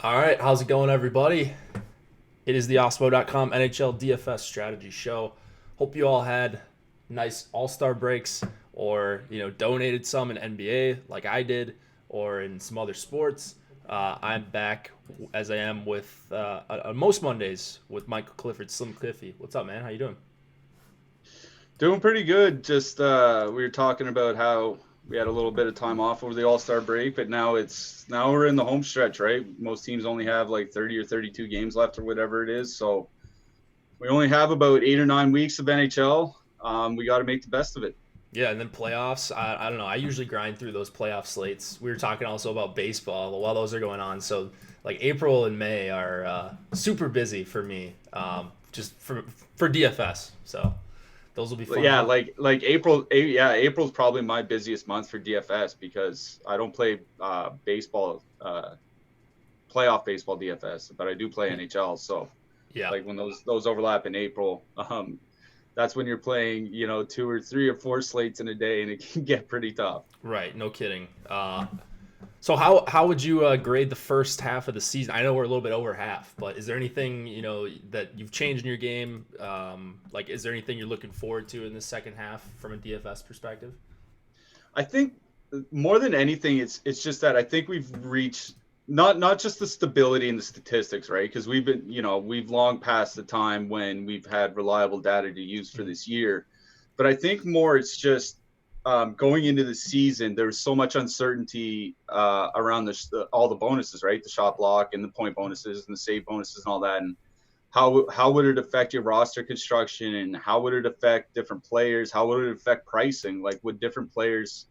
All right, how's it going, everybody? It is the Osmo.com NHL DFS Strategy Show. Hope you all had nice All-Star breaks, or donated some in NBA like I did, or in some other sports. I'm back as I am with on most Mondays with Michael Clifford, Slim Cliffy. What's up, man? How you doing? Doing pretty good. Just we were talking about how we had a little bit of time off over the All-Star break, but now we're in the home stretch, right? Most teams only have like 30 or 32 games left or whatever it is. So we only have about 8 or 9 weeks of NHL. We got to make the best of it. Yeah, and then playoffs. I don't know. I usually grind through those playoff slates. We were talking also about baseball while those are going on. So like April and May are super busy for me, just for DFS. So those will be But fun. yeah, like April's probably my busiest month for DFS because I don't play baseball, playoff baseball DFS, but I do play NHL. So Yeah, like when those overlap in April, that's when you're playing, 2 or 3 or 4 slates in a day, and it can get pretty tough. right. No kidding. So how would you grade the first half of the season? I know we're a little bit over half, but is there anything that you've changed in your game? Like, is there anything you're looking forward to in the second half from a DFS perspective? I think more than anything, it's just that I think we've reached not just the stability in the statistics, right? Because we've long passed the time when we've had reliable data to use for Mhm. this year, but I think more it's just going into the season, there's so much uncertainty around all the bonuses, right? The shot block and the point bonuses and the save bonuses and all that, and how would it affect your roster construction, and how would it affect different players? How would it affect pricing? Like, would different players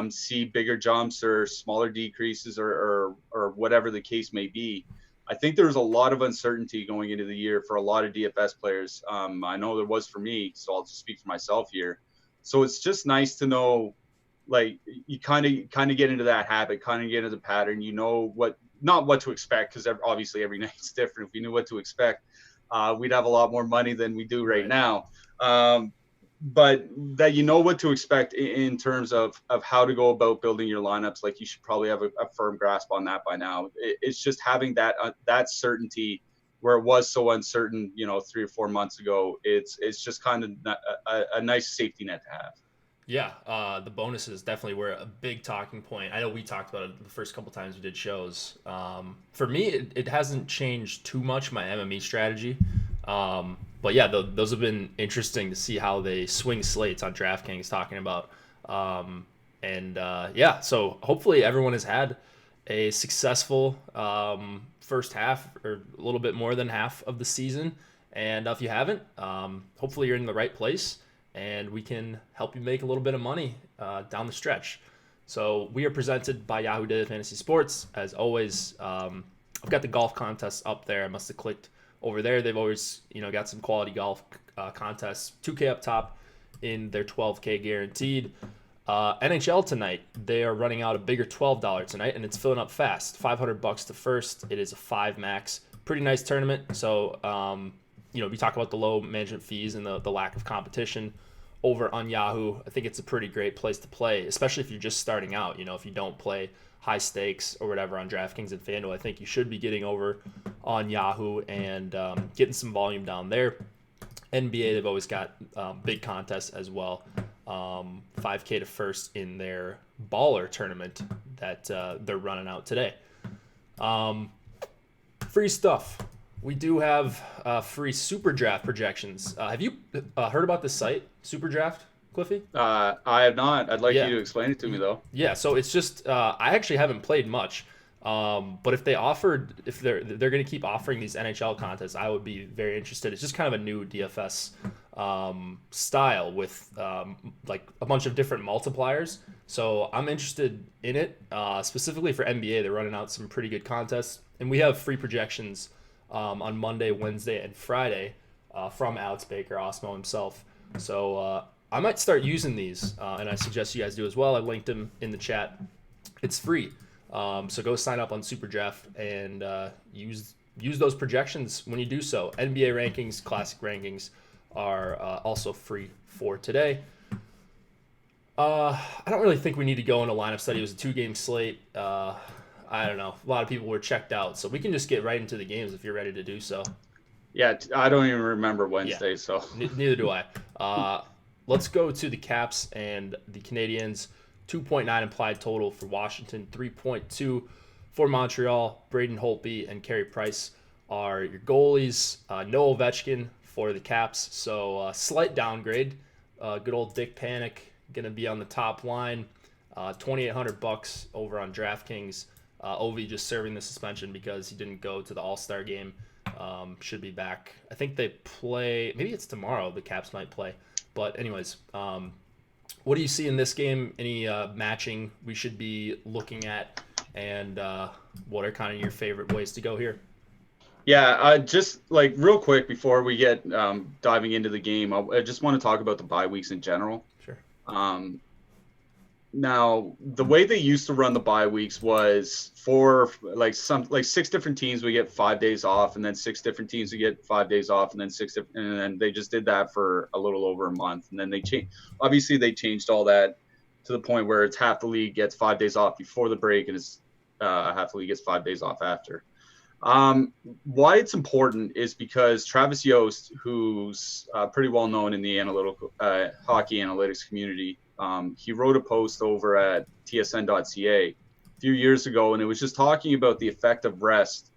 see bigger jumps or smaller decreases, or whatever the case may be? I think there was a lot of uncertainty going into the year for a lot of DFS players. I know there was for me, so I'll just speak for myself here. So it's just nice to know, like, you kind of get into that habit, kind of get into the pattern. You know what, not what to expect, because obviously every night's different. If we knew what to expect, we'd have a lot more money than we do right Right. now. But that you know what to expect in terms of how to go about building your lineups. Like, you should probably have a firm grasp on that by now. It's just having that certainty where it was so uncertain, 3 or 4 months ago. It's just kind of a nice safety net to have. Yeah, the bonuses definitely were a big talking point. I know we talked about it the first couple times we did shows. For me, it hasn't changed too much my MME strategy. But yeah, those have been interesting to see how they swing slates on DraftKings talking about. And yeah, so hopefully everyone has had a successful first half, or a little bit more than half of the season. And if you haven't, hopefully you're in the right place and we can help you make a little bit of money down the stretch. So we are presented by Yahoo Data Fantasy Sports. As always, I've got the golf contest up there. I must have clicked over there. They've always, got some quality golf contests. 2K up top in their 12K guaranteed. NHL tonight, they are running out a bigger $12 tonight, and it's filling up fast. $500 to first. It is a 5 max. Pretty nice tournament. So, we talk about the low management fees and the lack of competition over on Yahoo. I think it's a pretty great place to play, especially if you're just starting out. If you don't play high stakes or whatever on DraftKings and FanDuel, I think you should be getting over on Yahoo and getting some volume down there. NBA, they've always got big contests as well. 5K to first in their baller tournament that they're running out today. Free stuff. We do have free super draft projections. Have you heard about this site, Super Draft, Cliffy? I have not. I'd like you Yeah. to explain it to me, though. Yeah, so it's just I actually haven't played much, but if they're going to keep offering these NHL contests, I would be very interested. It's just kind of a new DFS style with like a bunch of different multipliers. So I'm interested in it specifically for NBA. They're running out some pretty good contests, and we have free projections on Monday, Wednesday, and Friday from Alex Baker, Osmo himself. So I might start using these, and I suggest you guys do as well. I linked them in the chat. It's free, so go sign up on SuperDraft and use those projections when you do so. NBA rankings, classic rankings are also free for today. I don't really think we need to go into lineup study. It was a 2-game slate. I don't know. A lot of people were checked out, so we can just get right into the games if you're ready to do so. Yeah, I don't even remember Yeah, Wednesday, so neither do I. Let's go to the Caps and the Canadiens. 2.9 implied total for Washington, 3.2 for Montreal. Braden Holtby and Carey Price are your goalies. No Ovechkin for the Caps, so slight downgrade. Good old Dick Panic gonna be on the top line. $2,800 over on DraftKings. Ovi just serving the suspension because he didn't go to the All-Star game. Should be back. I think they play. Maybe it's tomorrow. The Caps might play. But anyways, what do you see in this game? Any matching we should be looking at, and what are kind of your favorite ways to go here? yeah. Just like real quick before we get diving into the game, I just want to talk about the bye weeks in general. Sure. Now, the way they used to run the bye weeks was for like 6 different teams we get 5 days off, and then 6 different teams we get 5 days off, and then and then they just did that for a little over a month, and then they changed. Obviously, they changed all that to the point where it's half the league gets 5 days off before the break, and it's half the league gets 5 days off after. Why it's important is because Travis Yost, who's pretty well known in the analytical hockey analytics community. He wrote a post over at tsn.ca a few years ago, and it was just talking about the effect of rest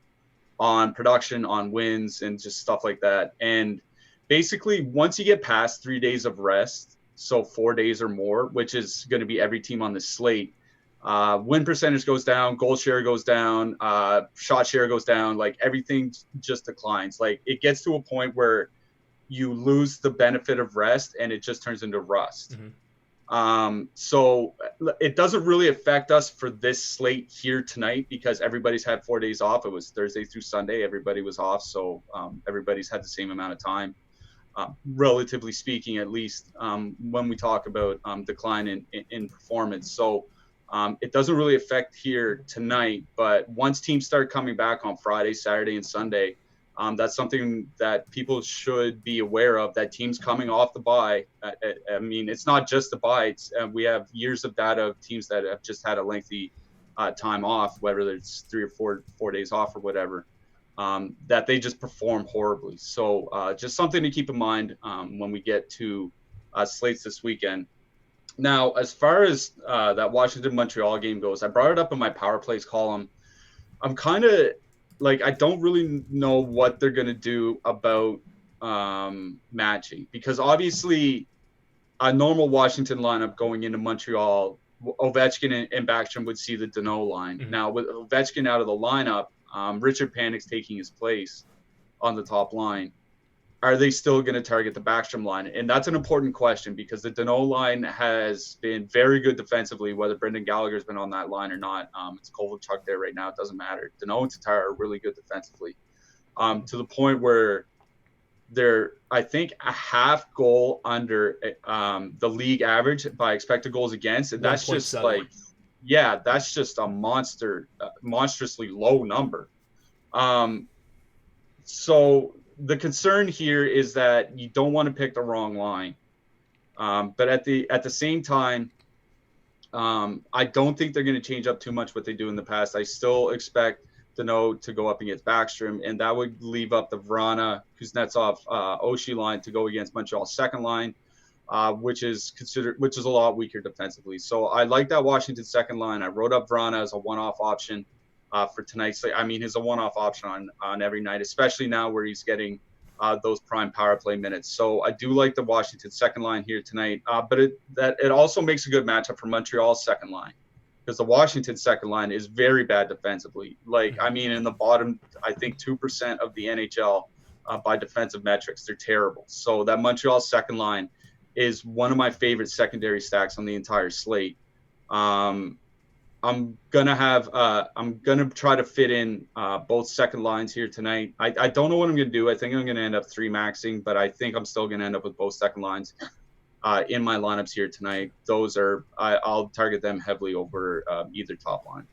on production, on wins, and just stuff like that. And basically, once you get past 3 days of rest, so 4 days or more, which is going to be every team on the slate, win percentage goes down, goal share goes down, shot share goes down, like everything just declines. Like it gets to a point where you lose the benefit of rest and it just turns into rust. Mm-hmm. So it doesn't really affect us for this slate here tonight because everybody's had 4 days off. It was Thursday through Sunday. Everybody was off. So everybody's had the same amount of time, relatively speaking, at least when we talk about decline in performance. So it doesn't really affect here tonight. But once teams start coming back on Friday, Saturday, and Sunday, that's something that people should be aware of, that teams coming off the bye. I mean, it's not just the bye. We have years of data of teams that have just had a lengthy time off, whether it's 3 or 4 days off or whatever, that they just perform horribly. So just something to keep in mind when we get to slates this weekend. Now, as far as that Washington-Montreal game goes, I brought it up in my Power Plays column. I'm kind of like, I don't really know what they're going to do about matching, because obviously a normal Washington lineup going into Montreal, Ovechkin and Backstrom would see the Danault line. Mm-hmm. Now with Ovechkin out of the lineup, Richard Panik's taking his place on the top line. Are they still going to target the Backstrom line? And that's an important question, because the Danault line has been very good defensively, whether Brendan Gallagher's been on that line or not. It's Kovalchuk there right now. It doesn't matter. Danault and Tatar are really good defensively, to the point where they're, I think, a half goal under the league average by expected goals against. And that's just 7. like, yeah, that's just a monstrously low number. So the concern here is that you don't want to pick the wrong line. But at the same time, I don't think they're going to change up too much what they do in the past. I still expect Danault to go up against Backstrom, and that would leave up the Vrana, Kuznetsov, Oshie line to go against Montreal's second line, which is a lot weaker defensively. So I like that Washington second line. I wrote up Vrana as a one-off option for tonight's. I mean, he's a one-off option on every night, especially now where he's getting those prime power play minutes. So I do like the Washington second line here tonight, but it also makes a good matchup for Montreal's second line, because the Washington second line is very bad defensively. Like, I mean, in the bottom, I think 2% of the NHL by defensive metrics, they're terrible. So that Montreal second line is one of my favorite secondary stacks on the entire slate. I'm gonna try to fit in both second lines here tonight. I don't know what I'm gonna do. I think I'm gonna end up 3 maxing, but I think I'm still gonna end up with both second lines in my lineups here tonight. I'll target them heavily over either top line.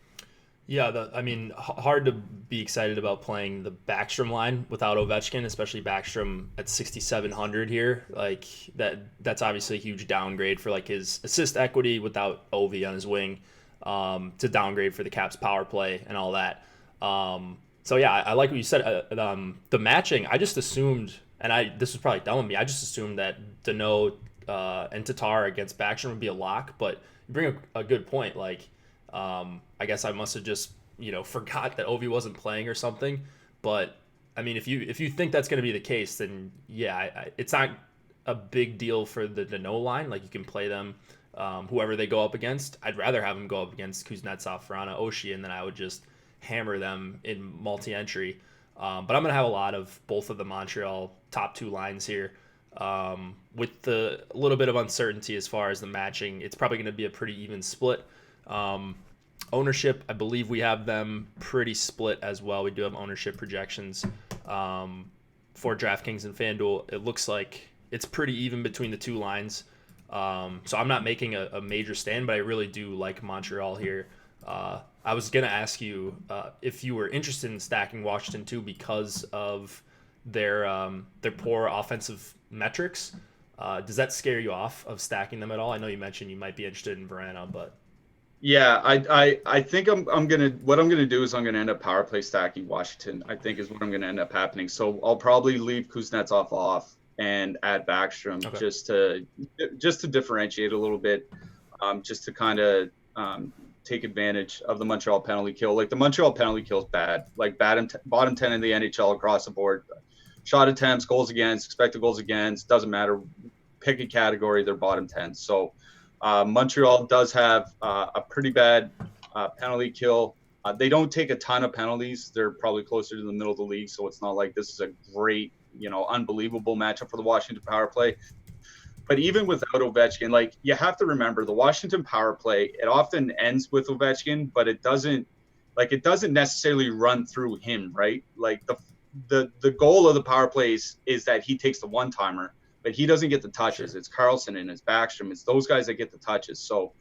Yeah, I mean, hard to be excited about playing the Backstrom line without Ovechkin, especially Backstrom at 6,700 here. Like that's obviously a huge downgrade for like his assist equity without Ovi on his wing. to downgrade for the Caps power play and all that. So yeah, I like what you said. The matching, I just assumed, and this was probably dumb of me. I just assumed that Danault and Tatar against Backstrom would be a lock. But you bring a good point. Like, I guess I must have just forgot that Ovi wasn't playing or something. But I mean, if you think that's going to be the case, then yeah, it's not a big deal for the Danault line. Like, you can play them, whoever they go up against. I'd rather have them go up against Kuznetsov, Vrana, Oshie, and then I would just hammer them in multi-entry. But I'm going to have a lot of both of the Montreal top two lines here. With the little bit of uncertainty as far as the matching, it's probably going to be a pretty even split. Ownership, I believe we have them pretty split as well. We do have ownership projections for DraftKings and FanDuel. It looks like it's pretty even between the two lines. So I'm not making a major stand, but I really do like Montreal here. I was going to ask you if you were interested in stacking Washington too because of their poor offensive metrics. Does that scare you off of stacking them at all? I know you mentioned you might be interested in Vrana, but yeah, I think I'm gonna do is I'm gonna end up power play stacking Washington. I think is what I'm gonna end up happening. So I'll probably leave Kuznetsov off and add Backstrom just to differentiate a little bit, just to kind of take advantage of the Montreal penalty kill. Like, the Montreal penalty kill is bad. Like, bottom 10 in the NHL across the board. Shot attempts, goals against, expected goals against, doesn't matter. Pick a category, they're bottom 10. So Montreal does have a pretty bad penalty kill. They don't take a ton of penalties. They're probably closer to the middle of the league, so it's not like this is a great, unbelievable matchup for the Washington power play. But even without Ovechkin, like, you have to remember the Washington power play, it often ends with Ovechkin, but it doesn't necessarily run through him, right? Like, the goal of the power plays is that he takes the one-timer, but he doesn't get the touches. It's Carlson and it's Backstrom. It's those guys that get the touches. So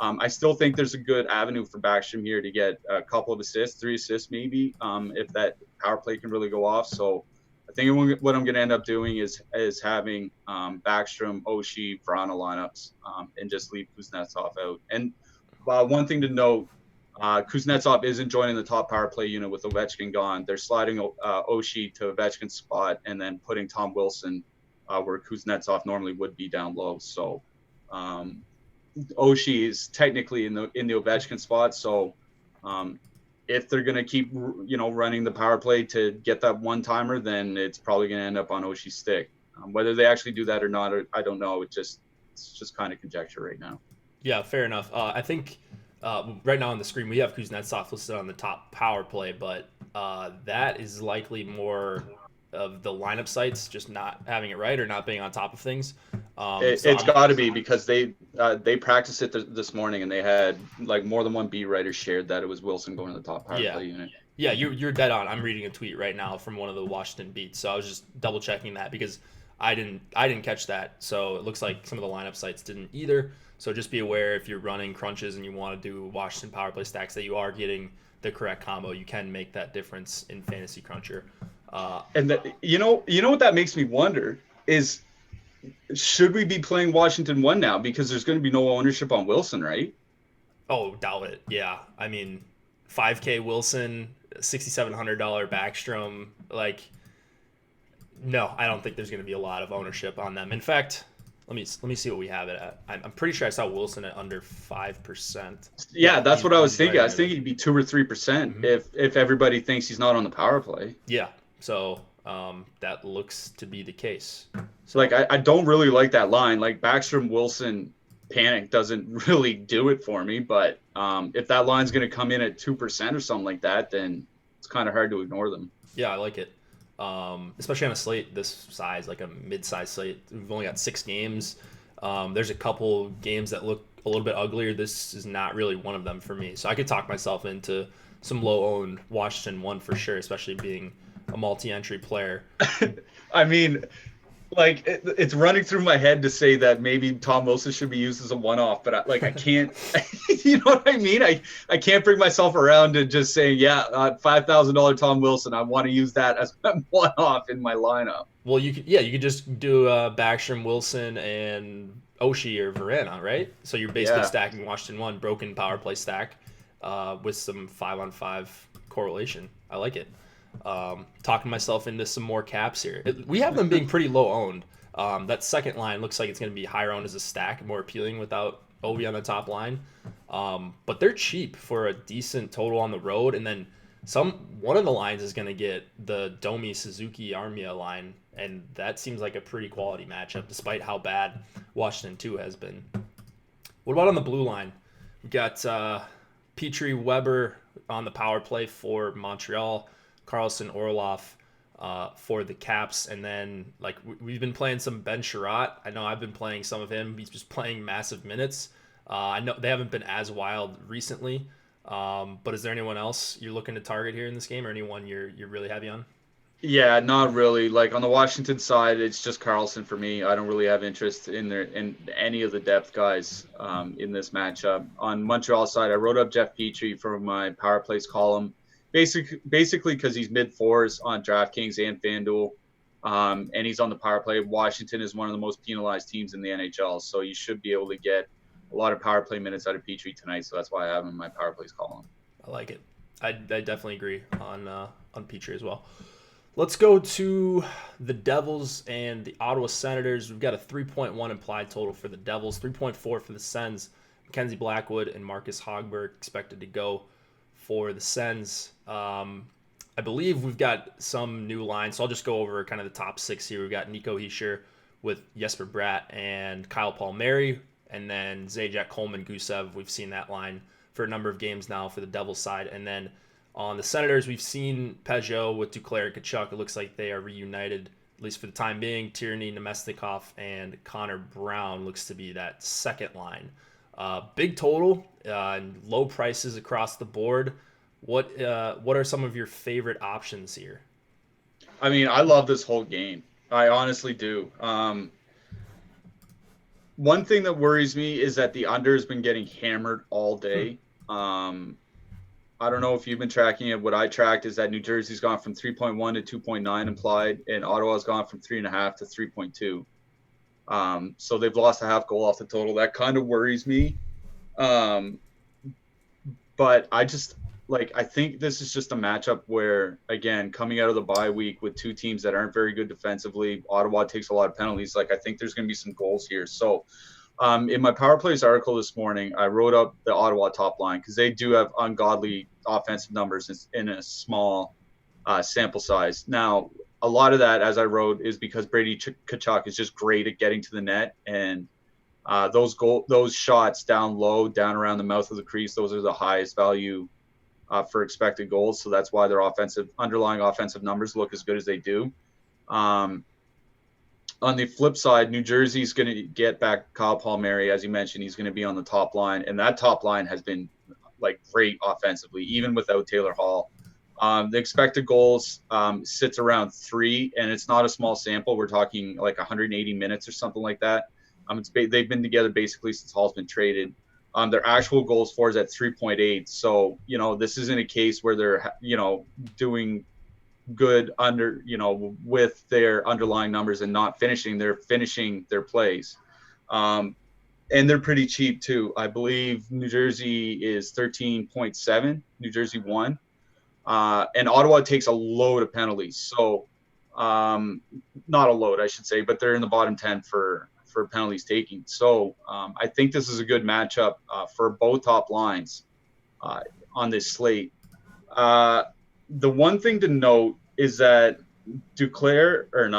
I still think there's a good avenue for Backstrom here to get a couple of assists, 3 assists maybe, if that power play can really go off. So I think what I'm going to end up doing is having Backstrom, Oshie, Vrana lineups, and just leave Kuznetsov out. And one thing to note, Kuznetsov isn't joining the top power play unit with Ovechkin gone. They're sliding Oshie to Ovechkin's spot and then putting Tom Wilson where Kuznetsov normally would be down low. So Oshie is technically in the Ovechkin spot. So if they're going to keep running the power play to get that one timer, then it's probably going to end up on Oshie's stick. Whether they actually do that or not, I don't know. It's just kind of conjecture right now. Yeah, fair enough. I think right now on the screen we have Kuznetsov listed on the top power play, but that is likely more of the lineup sites just not having it right or not being on top of things. It's got to be because they practiced it this morning and they had like more than one beat writer shared that it was Wilson going to the top power play unit. Yeah, you're dead on. I'm reading a tweet right now from one of the Washington beats, so I was just double checking that because I didn't catch that. So it looks like some of the lineup sites didn't either. So just be aware if you're running crunches and you want to do Washington power play stacks that you are getting the correct combo. You can make that difference in Fantasy Cruncher. And you know what that makes me wonder is, should we be playing Washington 1 now because there's going to be no ownership on Wilson, right? Oh, doubt it. Yeah, I mean, $5K Wilson, $6,700 Backstrom. Like, no, I don't think there's going to be a lot of ownership on them. In fact, let me see what we have it at. I'm pretty sure I saw Wilson at under 5%. Yeah, that's what I was thinking. I was thinking he'd be 2 or 3% if everybody thinks he's not on the power play. Yeah. So that looks to be the case. So, like, I don't really like that line. Like, Backstrom, Wilson, panic doesn't really do it for me. But if that line's going to come in at 2% or something like that, then it's kind of hard to ignore them. Yeah, I like it. Especially on a slate this size, like a mid-size slate. We've only got 6 games. There's a couple games that look a little bit uglier. This is not really one of them for me. So I could talk myself into some low-owned Washington 1 for sure, especially being a multi-entry player. I mean, like, it's running through my head to say that maybe Tom Wilson should be used as a one-off, but I can't. You know what I mean? I can't bring myself around to just saying, $5,000 Tom Wilson. I want to use that as a one-off in my lineup. Well, you could just do Backstrom, Wilson, and Oshie or Verana, right? So you're basically Yeah. stacking Washington 1, broken power play stack with some 5-on-5 correlation. I like it. Talking myself into some more caps here. We have them being pretty low owned. That second line looks like it's going to be higher owned as a stack, more appealing without Ovi on the top line. But they're cheap for a decent total on the road. And then one of the lines is going to get the Domi Suzuki Armia line. And that seems like a pretty quality matchup, despite how bad Washington 2 has been. What about on the blue line? We've got Petrie Weber on the power play for Montreal, Carlson Orloff for the Caps, and then like we've been playing some Ben Sherratt. I know I've been playing some of him. He's just playing massive minutes. I know they haven't been as wild recently, but is there anyone else you're looking to target here in this game, or anyone you're really heavy on? Yeah, not really. Like on the Washington side, it's just Carlson for me. I don't really have interest in any of the depth guys in this matchup. On Montreal side, I wrote up Jeff Petrie for my power plays column, basically because he's mid fours on DraftKings and FanDuel, and he's on the power play. Washington is one of the most penalized teams in the NHL, so you should be able to get a lot of power play minutes out of Petrie tonight. So that's why I have him in my power plays column. I like it. I definitely agree on Petrie as well. Let's go to the Devils and the Ottawa Senators. We've got a 3.1 implied total for the Devils, 3.4 for the Sens. Mackenzie Blackwood and Marcus Hogberg expected to go for the Sens. I believe we've got some new lines, so I'll just go over kind of the top 6 here. We've got Nico Hischier with Jesper Bratt and Kyle Palmieri, and then Zajac Coleman Gusev. We've seen that line for a number of games now for the Devils side. And then on the Senators, we've seen Peugeot with Duclair and Kachuk. It looks like they are reunited, at least for the time being. Tierney, Nemestikov, and Connor Brown looks to be that second line. Big total and low prices across the board. What are some of your favorite options here? I mean, I love this whole game. I honestly do. One thing that worries me is that the under has been getting hammered all day. I don't know if you've been tracking it. What I tracked is that New Jersey's gone from 3.1 to 2.9 implied, and Ottawa's gone from 3.5 to 3.2. So they've lost a half goal off the total. That kind of worries me. But I think this is just a matchup where, again, coming out of the bye week with two teams that aren't very good defensively, Ottawa takes a lot of penalties. I think there's going to be some goals here. So in my Power Plays article this morning, I wrote up the Ottawa top line because they do have ungodly offensive numbers in a small sample size. Now, a lot of that, as I wrote, is because Brady Tkachuk is just great at getting to the net, and those shots down low, down around the mouth of the crease, those are the highest value for expected goals. So that's why their underlying offensive numbers look as good as they do. On the flip side, New Jersey's going to get back Kyle Palmieri. As you mentioned, he's going to be on the top line. And that top line has been great offensively, even without Taylor Hall. The expected goals sits around 3, and it's not a small sample. We're talking 180 minutes or something like that. They've been together basically since Hall's been traded. Their actual goals for is at 3.8. So, this isn't a case where they're, doing good with their underlying numbers and not finishing. They're finishing their plays. And they're pretty cheap too. I believe New Jersey is 13.7, New Jersey 1. And Ottawa takes a load of penalties. So not a load, I should say, but they're in the bottom 10 for penalties taking. So I think this is a good matchup for both top lines on this slate. The one thing to note is that Peugeot and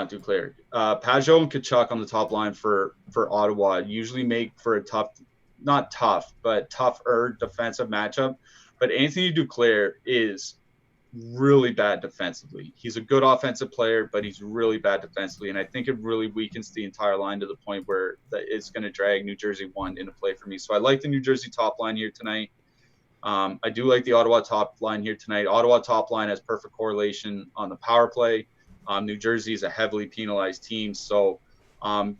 Kachuk on the top line for Ottawa usually make for a tougher defensive matchup. But Anthony Duclair is really bad defensively. He's a good offensive player, but he's really bad defensively. And I think it really weakens the entire line to the point where it's going to drag New Jersey 1 into play for me. So I like the New Jersey top line here tonight. I do like the Ottawa top line here tonight. Ottawa top line has perfect correlation on the power play. New Jersey is a heavily penalized team. So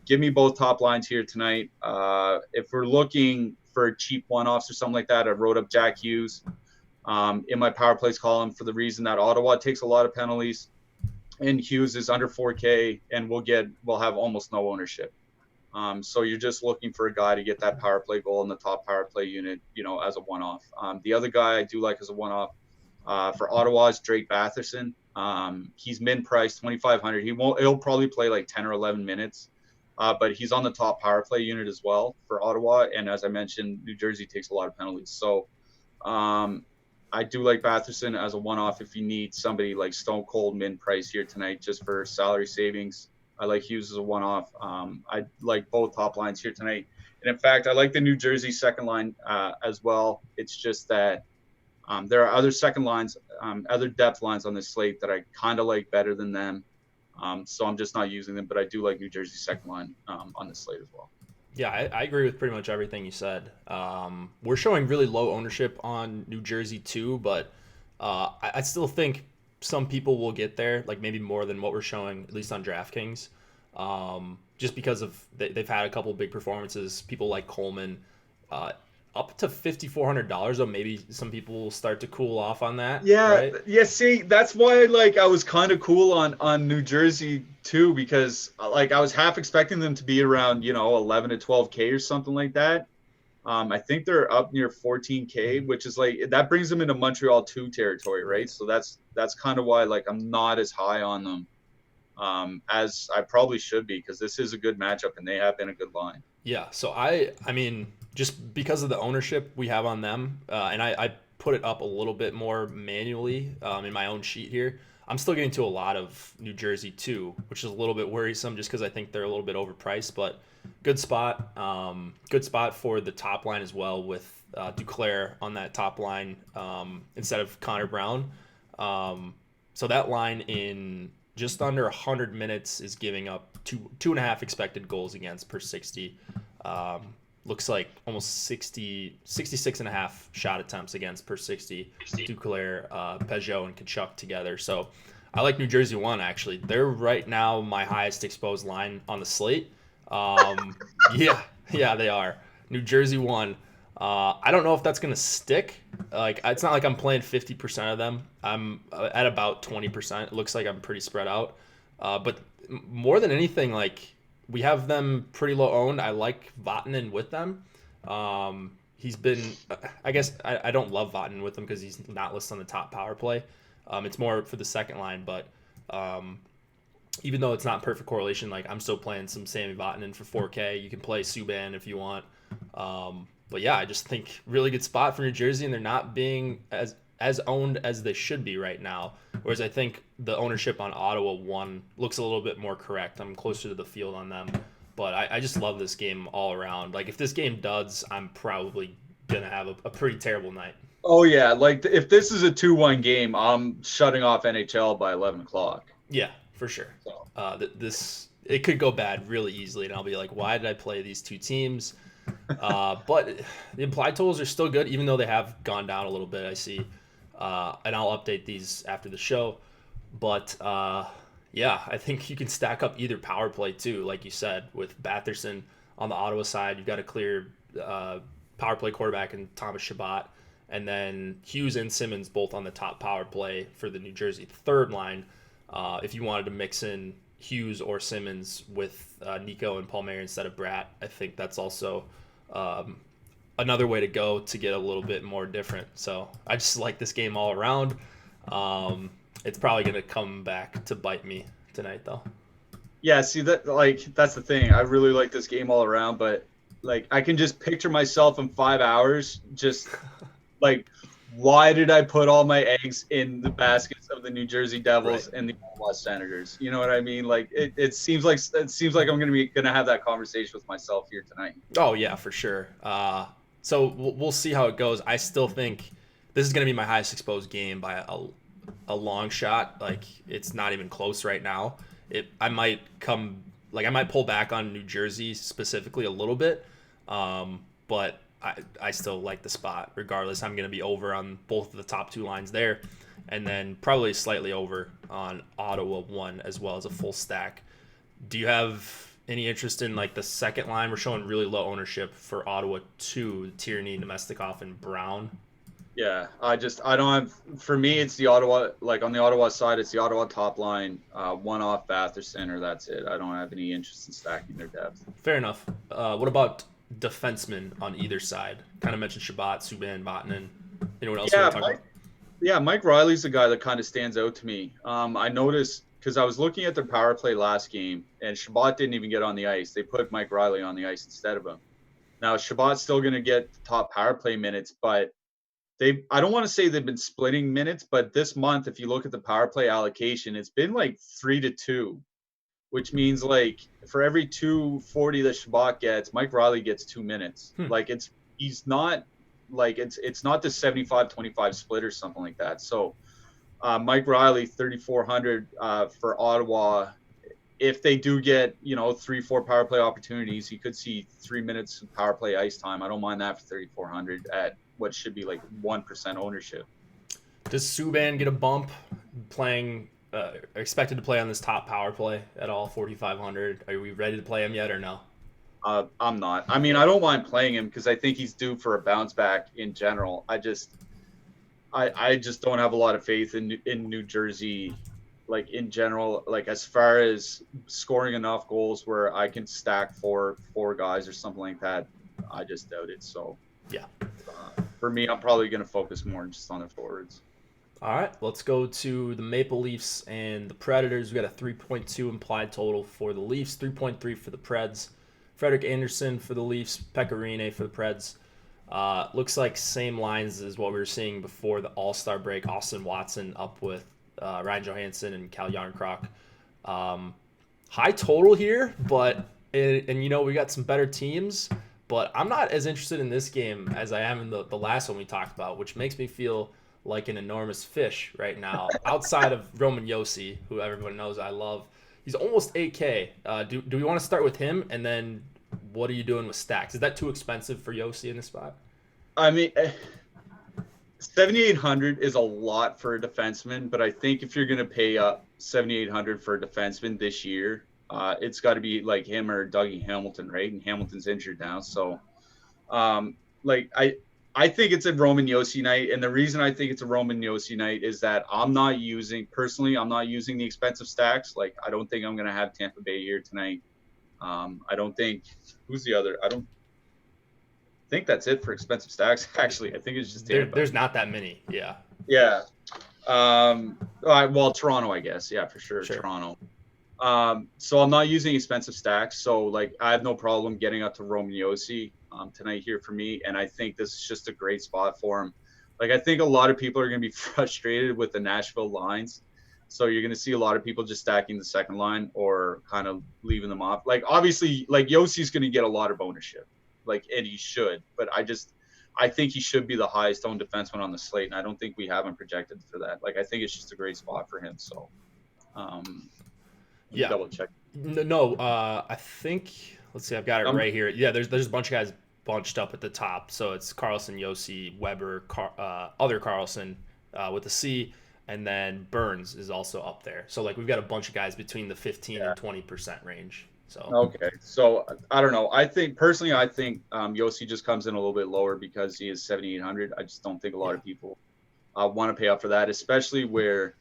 give me both top lines here tonight. If we're looking for cheap one-offs or something like that, I wrote up Jack Hughes in my power plays column for the reason that Ottawa takes a lot of penalties and Hughes is under 4K and we'll have almost no ownership. So you're just looking for a guy to get that power play goal in the top power play unit, as a one-off. The other guy I do like as a one-off for Ottawa is Drake Batherson. He's min price 2,500. He'll probably play like 10 or 11 minutes, but he's on the top power play unit as well for Ottawa. And as I mentioned, New Jersey takes a lot of penalties. So I do like Batherson as a one-off if you need somebody like stone cold min price here tonight just for salary savings. I like Hughes as a one-off. I like both top lines here tonight. And in fact, I like the New Jersey second line as well. It's just that there are other second lines, other depth lines on this slate that I kind of like better than them. So I'm just not using them, but I do like New Jersey second line on this slate as well. Yeah, I agree with pretty much everything you said. We're showing really low ownership on New Jersey too, but I still think some people will get there, like maybe more than what we're showing, at least on DraftKings, just because of they've had a couple big performances. People like Coleman, up to $5,400 though. Maybe some people will start to cool off on that. Yeah, right? yeah. See, that's why I was kind of cool on New Jersey too, because I was half expecting them to be around 11 to 12K or something like that. I think they're up near 14K, which is that brings them into Montreal 2 territory, right? So that's kind of why I'm not as high on them as I probably should be, because this is a good matchup and they have been a good line. Yeah, so I mean, just because of the ownership we have on them, and I put it up a little bit more manually in my own sheet here. I'm still getting to a lot of New Jersey too, which is a little bit worrisome just because I think they're a little bit overpriced, but good spot. Good spot for the top line as well with Duclair on that top line instead of Connor Brown. So that line in just under 100 minutes is giving up two and a half expected goals against per 60. Looks like almost 66 and a half shot attempts against per 60. Duclair, Peugeot, and Kachuk together. So I like New Jersey 1, actually. They're right now my highest exposed line on the slate. Yeah, they are. New Jersey 1. I don't know if that's going to stick. It's not like I'm playing 50% of them. I'm at about 20%. It looks like I'm pretty spread out. But more than anything, we have them pretty low owned. I like Vatanen with them. He's been, I guess, I don't love Vatanen with them because he's not listed on the top power play. It's more for the second line, but even though it's not perfect correlation, I'm still playing some Sammy Vatanen for 4K. You can play Subban if you want. But yeah, I just think really good spot for New Jersey, and they're not being as owned as they should be right now. Whereas I think the ownership on Ottawa 1 looks a little bit more correct. I'm closer to the field on them. But I just love this game all around. If this game duds, I'm probably going to have a pretty terrible night. Oh, yeah. If this is a 2-1 game, I'm shutting off NHL by 11 o'clock. Yeah, for sure. It could go bad really easily, and I'll be like, why did I play these two teams? But the implied totals are still good, even though they have gone down a little bit, I see. And I'll update these after the show. But yeah, I think you can stack up either power play too, like you said, with Batherson on the Ottawa side. You've got a clear power play quarterback in Thomas Chabot, and then Hughes and Simmons both on the top power play for the New Jersey third line. If you wanted to mix in Hughes or Simmons with Nico and Palmieri instead of Bratt, I think that's also another way to go to get a little bit more different. So I just like this game all around. It's probably going to come back to bite me tonight, though. Yeah, see, that's the thing. I really like this game all around, but I can just picture myself in 5 hours just why did I put all my eggs in the baskets of the New Jersey Devils and the Ottawa Senators? You know what I mean? It seems like I'm gonna have that conversation with myself here tonight. Oh yeah, for sure. So we'll see how it goes. I still think this is gonna be my highest exposed game by a long shot. It's not even close right now. I might pull back on New Jersey specifically a little bit, but I still like the spot regardless. I'm going to be over on both of the top two lines there, and then probably slightly over on Ottawa 1 as well as a full stack. Do you have any interest in the second line? We're showing really low ownership for Ottawa 2, Tierney, Nemestikov, and Brown. Yeah, I don't have. For me, it's the Ottawa. Like on the Ottawa side, it's the Ottawa top line, one off Batherson, or that's it. I don't have any interest in stacking their depth. Fair enough. What about defensemen on either side? Kind of mentioned Shabbat, Subban, Vatanen. Anyone else you Yeah, want to talk about? Mike Riley's the guy that kind of stands out to me. I noticed because I was looking at their power play last game, and Shabbat didn't even get on the ice. They put Mike Riley on the ice instead of him. Now Shabbat's still going to get the top power play minutes, but I don't want to say they've been splitting minutes, but this month, if you look at the power play allocation, it's been like 3-2, which means like for every 240 that Shabbat gets, Mike Riley gets 2 minutes. Like he's not like it's not the 75-25 split or something like that. So Mike Riley 3,400 for Ottawa. If they do get 3-4 power play opportunities, he could see 3 minutes of power play ice time. I don't mind that for 3,400 at what should be like 1% ownership. Does Subban get a bump playing? Expected to play on this top power play at all? 4,500. Are we ready to play him yet or no? I'm not. I mean, I don't mind playing him because I think he's due for a bounce back in general. I just don't have a lot of faith in New Jersey, like in general, like as far as scoring enough goals where I can stack four guys or something like that. I just doubt it. So Yeah. For me, I'm probably going to focus more just on the forwards. All right, let's go to the Maple Leafs and the Predators. We got a 3.2 implied total for the Leafs, 3.3 for the Preds. Frederik Andersen for the Leafs, Pecorine for the Preds. Looks like same lines as what we were seeing before the All-Star break. Austin Watson up with Ryan Johansson and Cal Yarncroc. High total here, but and we got some better teams, but I'm not as interested in this game as I am in the last one we talked about, which makes me feel like an enormous fish right now. Outside of Roman Yossi, who everyone knows I love, he's almost 8K. Do we want to start with him, and then what are you doing with stacks? Is that too expensive for Yossi in this spot? I mean, 7,800 is a lot for a defenseman, but I think if you're going to pay up 7,800 for a defenseman this year, it's got to be like him or Dougie Hamilton, right? And Hamilton's injured now, so like I think it's a Roman Yossi night, and the reason I think it's a Roman Yossi night is that I'm not using the expensive stacks. Like I don't think I'm going to have Tampa Bay here tonight. I don't think who's the other. I don't think that's it for expensive stacks. Actually, I think it's just Tampa. There's not that many. Yeah. Yeah. Well, Toronto, I guess. Yeah, for sure. Toronto. So I'm not using expensive stacks. So like I have no problem getting up to Roman Yossi tonight here for me. And I think this is just a great spot for him. Like I think a lot of people are going to be frustrated with the Nashville lines. So you're going to see a lot of people just stacking the second line or kind of leaving them off. Like obviously, like Yossi's going to get a lot of ownership, like, and he should. But I think he should be the highest owned defenseman on the slate, and I don't think we have him projected for that. Like I think it's just a great spot for him. So, yeah, double check. No, I think. Let's see, I've got it right here. Yeah, there's a bunch of guys bunched up at the top. So it's Carlson, Yossi, Weber, other Carlson with a C. And then Burns is also up there. So like we've got a bunch of guys between the 15 and 20% range. So okay. So I don't know. I think Yossi just comes in a little bit lower because he is 7,800. I just don't think a lot of people want to pay up for that, especially where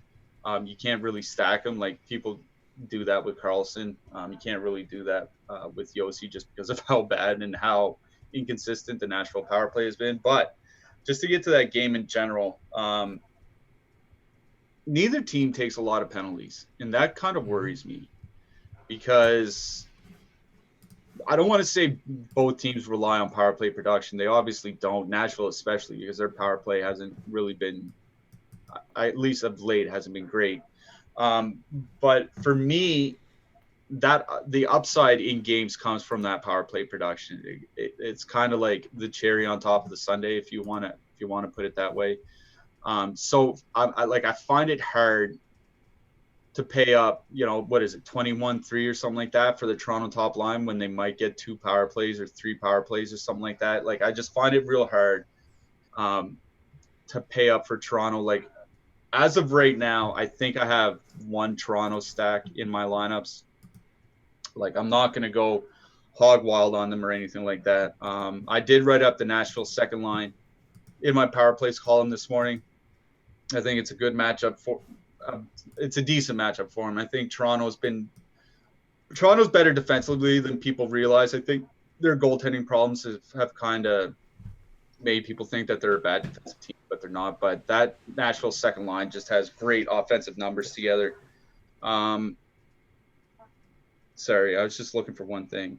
you can't really stack them. Like people do that with Carlson. You can't really do that with Yossi just because of how bad and how inconsistent the Nashville power play has been. But just to get to that game in general, neither team takes a lot of penalties, and that kind of worries me because I don't want to say both teams rely on power play production. They obviously don't. Nashville especially, because their power play hasn't really been, at least of late, hasn't been great. But for me, that the upside in games comes from that power play production. It's kind of like the cherry on top of the sundae, if you want to put it that way. So I find it hard to pay up, what is it, 21-3 or something like that for the Toronto top line when they might get 2 power plays or 3 power plays or something like that. Like I just find it real hard to pay up for Toronto. Like as of right now, I think I have 1 Toronto stack in my lineups. Like I'm not going to go hog wild on them or anything like that. I did write up the Nashville second line. in my power plays column this morning. I think it's a good matchup for. It's a decent matchup for him. I think Toronto's better defensively than people realize. I think their goaltending problems have kind of made people think that they're a bad defensive team, but they're not. But that Nashville second line just has great offensive numbers together. Sorry, I was just looking for one thing.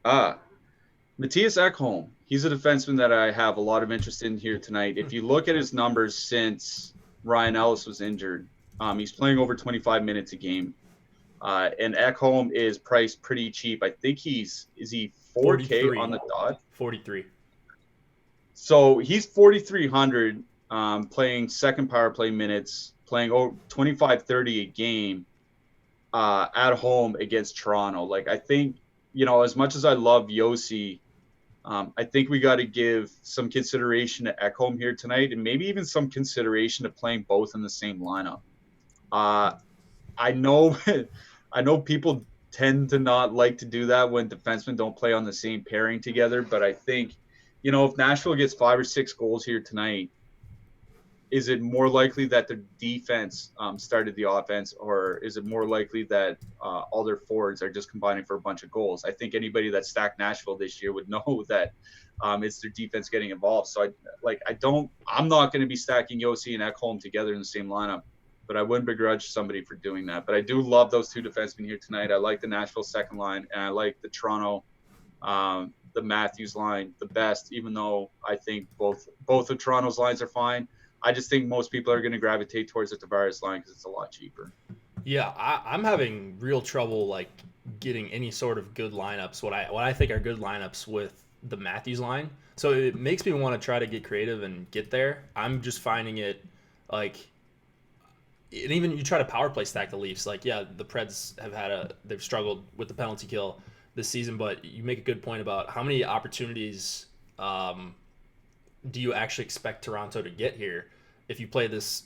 Matthias Ekholm. He's a defenseman that I have a lot of interest in here tonight. If you look at his numbers since Ryan Ellis was injured, he's playing over 25 minutes a game. And Ekholm is priced pretty cheap. I think is he 4K on the dot? 43. So he's 4,300 playing second power play minutes, playing 25-30 a game at home against Toronto. Like, I think, as much as I love Yossi, I think we got to give some consideration to Ekholm here tonight, and maybe even some consideration to playing both in the same lineup. I know people tend to not like to do that when defensemen don't play on the same pairing together, but I think, if Nashville gets 5 or 6 goals here tonight, is it more likely that the defense started the offense, or is it more likely that all their forwards are just combining for a bunch of goals? I think anybody that stacked Nashville this year would know that it's their defense getting involved. So I'm not going to be stacking Yossi and Ekholm together in the same lineup, but I wouldn't begrudge somebody for doing that. But I do love those two defensemen here tonight. I like the Nashville second line, and I like the Toronto, the Matthews line the best, even though I think both of Toronto's lines are fine. I just think most people are going to gravitate towards the Tavares line because it's a lot cheaper. Yeah, I'm having real trouble getting any sort of good lineups. What I think are good lineups with the Matthews line. So it makes me want to try to get creative and get there. I'm just finding it and even you try to power play stack the Leafs. The Preds they've struggled with the penalty kill this season, but you make a good point about how many opportunities do you actually expect Toronto to get here? If you play this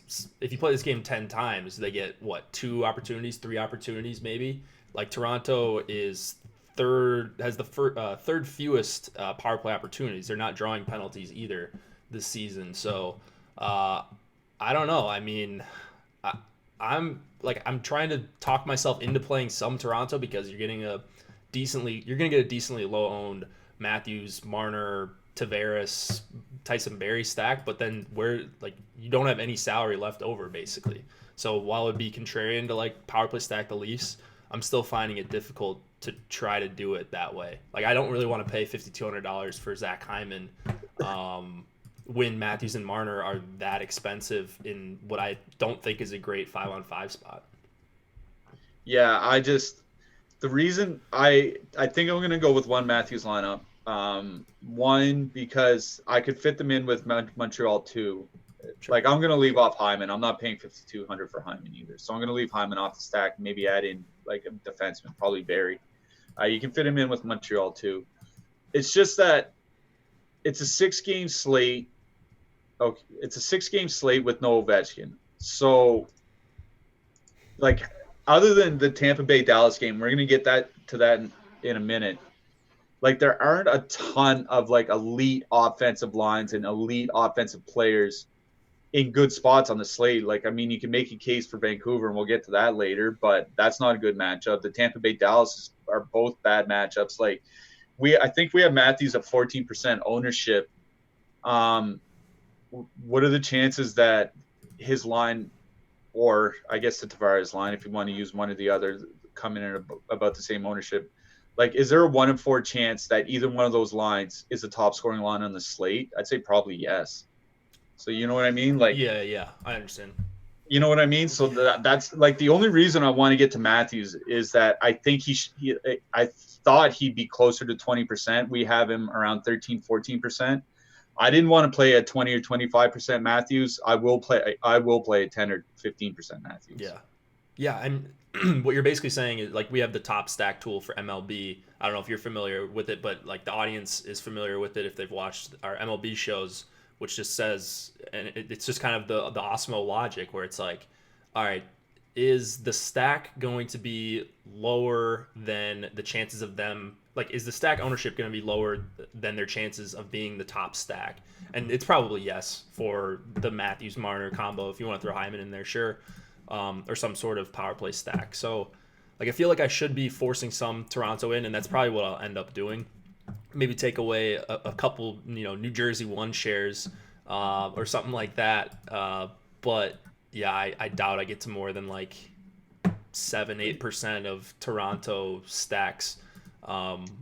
game 10 times, they get 2 opportunities, 3 opportunities maybe. Toronto has the third fewest power play opportunities. They're not drawing penalties either this season. So I don't know. I mean, I'm trying to talk myself into playing some Toronto because you're gonna get a decently low owned Matthews, Marner, Tavares, Tyson Barrie stack, but then you don't have any salary left over basically. So while it'd be contrarian to power play stack the Leafs, I'm still finding it difficult to try to do it that way. I don't really want to pay $5,200 for Zach Hyman when Matthews and Marner are that expensive in what I don't think is a great 5-on-5 spot. Yeah, the reason I think I'm going to go with one Matthews lineup. One, because I could fit them in with Montreal too. Sure. I'm going to leave off Hyman. I'm not paying $5,200 for Hyman either. So I'm going to leave Hyman off the stack, maybe add in a defenseman, probably Barrie. You can fit him in with Montreal too. It's just that it's a 6-game slate. Okay, it's a 6-game slate with no Ovechkin. So, other than the Tampa Bay Dallas game, we're going to get to that in a minute. There aren't a ton of elite offensive lines and elite offensive players in good spots on the slate. You can make a case for Vancouver, and we'll get to that later, but that's not a good matchup. The Tampa Bay Dallas are both bad matchups. I think we have Matthews at 14% ownership. What are the chances that his line, or I guess the Tavares line, if you want to use one or the other, come in at about the same ownership? Is there a 1 in 4 chance that either one of those lines is the top scoring line on the slate? I'd say probably yes. So you know what I mean? Yeah, I understand. You know what I mean? So that's the only reason I want to get to Matthews is that I think I thought he'd be closer to 20%. We have him around 13, 14%. I didn't want to play at 20 or 25% Matthews. I will play at 10 or 15% Matthews. Yeah, and what you're basically saying is we have the top stack tool for MLB. I don't know if you're familiar with it, but the audience is familiar with it if they've watched our MLB shows, which just says, and it's just kind of the Osmo logic where it's all right, is the stack going to be lower than the chances of them like, is the stack ownership going to be lower than their chances of being the top stack? And it's probably yes for the Matthews Marner combo. If you want to throw Hyman in there, sure, or some sort of power play stack. So, like, I feel like I should be forcing some Toronto in, and that's probably what I'll end up doing. Maybe take away a couple, New Jersey 1 shares or something like that. But yeah, I doubt I get to more than like 7-8% of Toronto stacks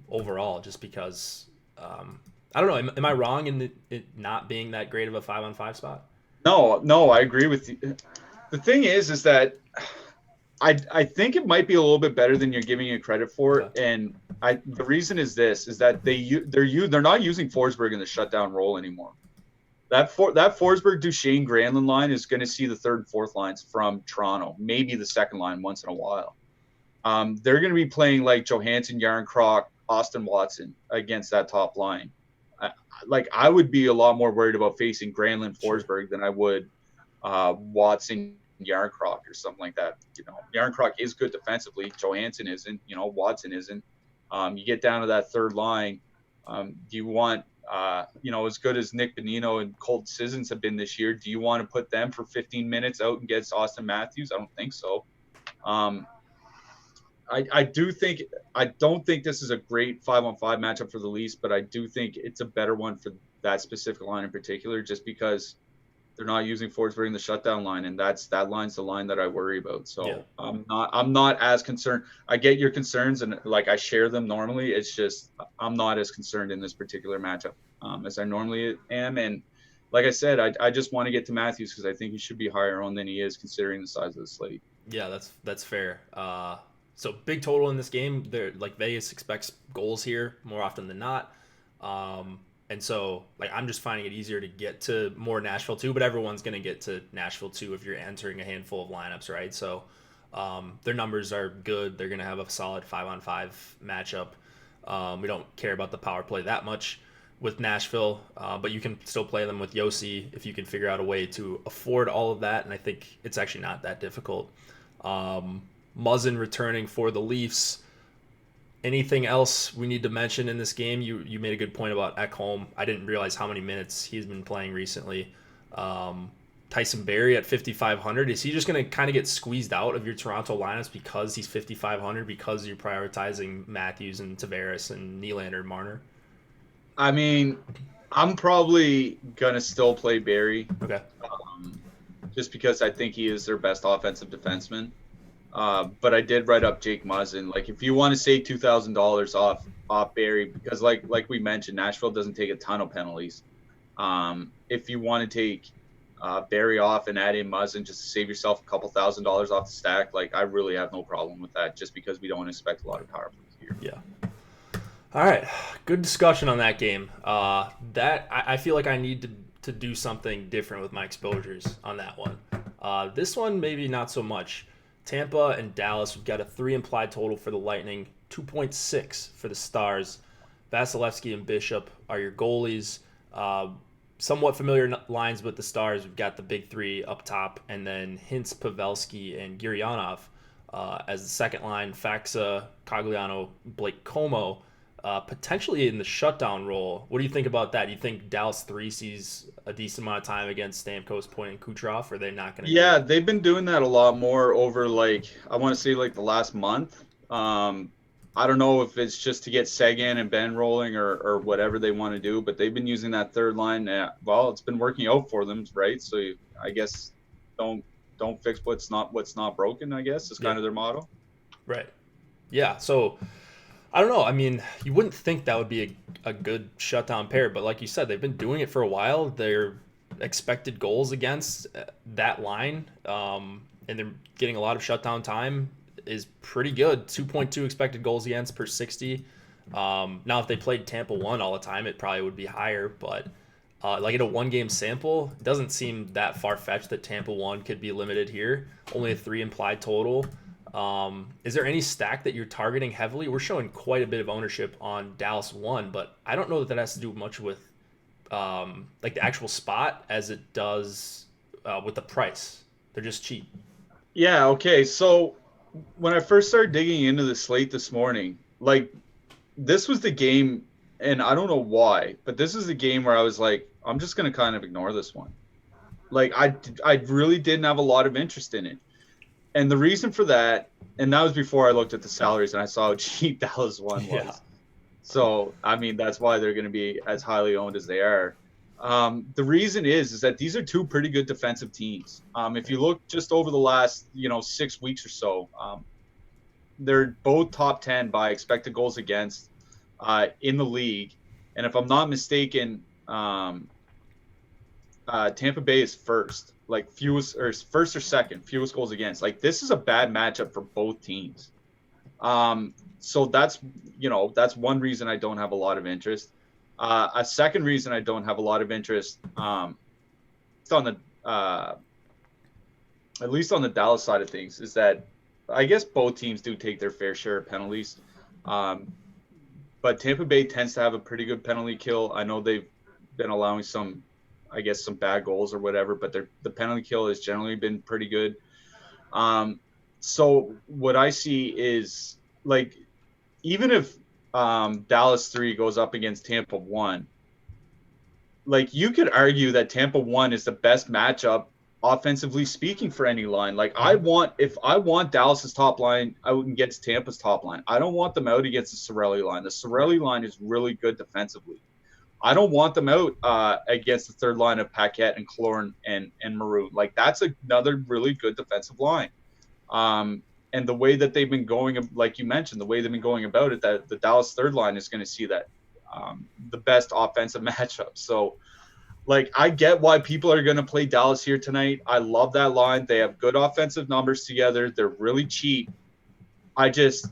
overall, just because I don't know. Am I wrong in it not being that great of a 5-on-5 spot? No, I agree with you. The thing is that I think it might be a little bit better than you're giving it credit for, Okay. and the reason is that they're not using Forsberg in the shutdown role anymore. That Forsberg, Duchesne, Granlund line is going to see the third and fourth lines from Toronto, maybe the second line once in a while. They're going to be playing like Johansson, Yarncroc, Austin Watson against that top line. I would be a lot more worried about facing Granlund, Forsberg than I would Watson, Yarncroc or something like that. Yarncroc is good defensively. Johansson isn't. Watson isn't. You get down to that third line. Do you want, as good as Nick Bonino and Colt Sissons have been this year, do you want to put them for 15 minutes out against Austin Matthews? I don't think so. I don't think this is a great 5-on-5 matchup for the Leafs, but I do think it's a better one for that specific line in particular, just because they're not using Forsberg in the shutdown line, and that line's the line that I worry about. So yeah. I'm not as concerned. I get your concerns, and like I share them normally. It's just I'm not as concerned in this particular matchup as I normally am. And like I said, I just want to get to Matthews because I think he should be higher on than he is considering the size of the slate. Yeah, that's fair. So big total in this game. They're like Vegas expects goals here more often than not. And so, like, I'm just finding it easier to get to more Nashville 2, but everyone's going to get to Nashville 2 if you're entering a handful of lineups, right? So their numbers are good. They're going to have a solid 5-on-5 matchup. We don't care about the power play that much with Nashville, but you can still play them with Yossi if you can figure out a way to afford all of that, and I think it's actually not that difficult. Muzzin returning for the Leafs. Anything else we need to mention in this game? You made a good point about Ekholm. I didn't realize how many minutes he's been playing recently. Tyson Barrie at 5,500. Is he just going to kind of get squeezed out of your Toronto lineups because he's 5,500, because you're prioritizing Matthews and Tavares and Nylander and Marner? I mean, I'm probably going to still play Barrie. Okay. Just because I think he is their best offensive defenseman. But I did write up Jake Muzzin. Like, if you want to save $2,000 off Barrie, because like we mentioned, Nashville doesn't take a ton of penalties. If you want to take Barrie off and add in Muzzin just to save yourself a couple $1,000s off the stack, like, I really have no problem with that, just because we don't expect a lot of power plays here. Yeah. All right, good discussion on that game. I feel like I need to do something different with my exposures on that one. This one maybe not so much. Tampa and Dallas, we've got a 3 implied total for the Lightning, 2.6 for the Stars. Vasilevsky and Bishop are your goalies. Somewhat familiar lines with the Stars. We've got the big 3 up top, and then Hintz, Pavelski, and Gurianov as the second line. Faxa, Cogliano, Blake Como, potentially in the shutdown role. What do you think about that? Do you think Dallas 3 sees a decent amount of time against Stamkos, Point, and Kucherov, or are they not going to? Yeah, they've been doing that a lot more over, like, I want to say, like, the last month. I don't know if it's just to get Seguin and Ben rolling or whatever they want to do, but they've been using that third line. Well, it's been working out for them, right? So I guess don't fix what's not broken, I guess, is kind of their motto. Right. Yeah, so I don't know. I mean, you wouldn't think that would be a good shutdown pair, but like you said, they've been doing it for a while. Their expected goals against that line, and they're getting a lot of shutdown time, is pretty good. 2.2 expected goals against per 60. Now, if they played Tampa 1 all the time, it probably would be higher, but like in a one-game sample, it doesn't seem that far-fetched that Tampa 1 could be limited here. Only a 3 implied total. Is there any stack that you're targeting heavily? We're showing quite a bit of ownership on Dallas 1, but I don't know that has to do much with like the actual spot as it does with the price. They're just cheap. Yeah, okay. So when I first started digging into the slate this morning, like, this was the game, and I don't know why, but this is the game where I was like, I'm just going to kind of ignore this one. Like, I really didn't have a lot of interest in it. And the reason for that, and that was before I looked at the salaries and I saw how cheap Dallas one was. Yeah. So, I mean, that's why they're going to be as highly owned as they are. The reason is that these are two pretty good defensive teams. If you look just over the last, 6 weeks or so, they're both top 10 by expected goals against in the league. And if I'm not mistaken, Tampa Bay is first, like fewest, or first or second, fewest goals against. Like, this is a bad matchup for both teams. So that's one reason I don't have a lot of interest. A second reason I don't have a lot of interest, it's on the at least on the Dallas side of things, is that I guess both teams do take their fair share of penalties. But Tampa Bay tends to have a pretty good penalty kill. I know they've been allowing some bad goals or whatever, but the penalty kill has generally been pretty good. So what I see is, like, even if Dallas 3 goes up against Tampa 1, like, you could argue that Tampa 1 is the best matchup offensively speaking for any line. Like, if I want Dallas's top line out against Tampa's top line, I don't want them out against the Sorelli line. The Sorelli line is really good defensively. I don't want them out against the third line of Paquette and Killorn and Maroon. Like, that's another really good defensive line. And the way that they've been going, like you mentioned, the way they've been going about it, that the Dallas third line is going to see that the best offensive matchup. So, like, I get why people are going to play Dallas here tonight. I love that line. They have good offensive numbers together. They're really cheap. I just,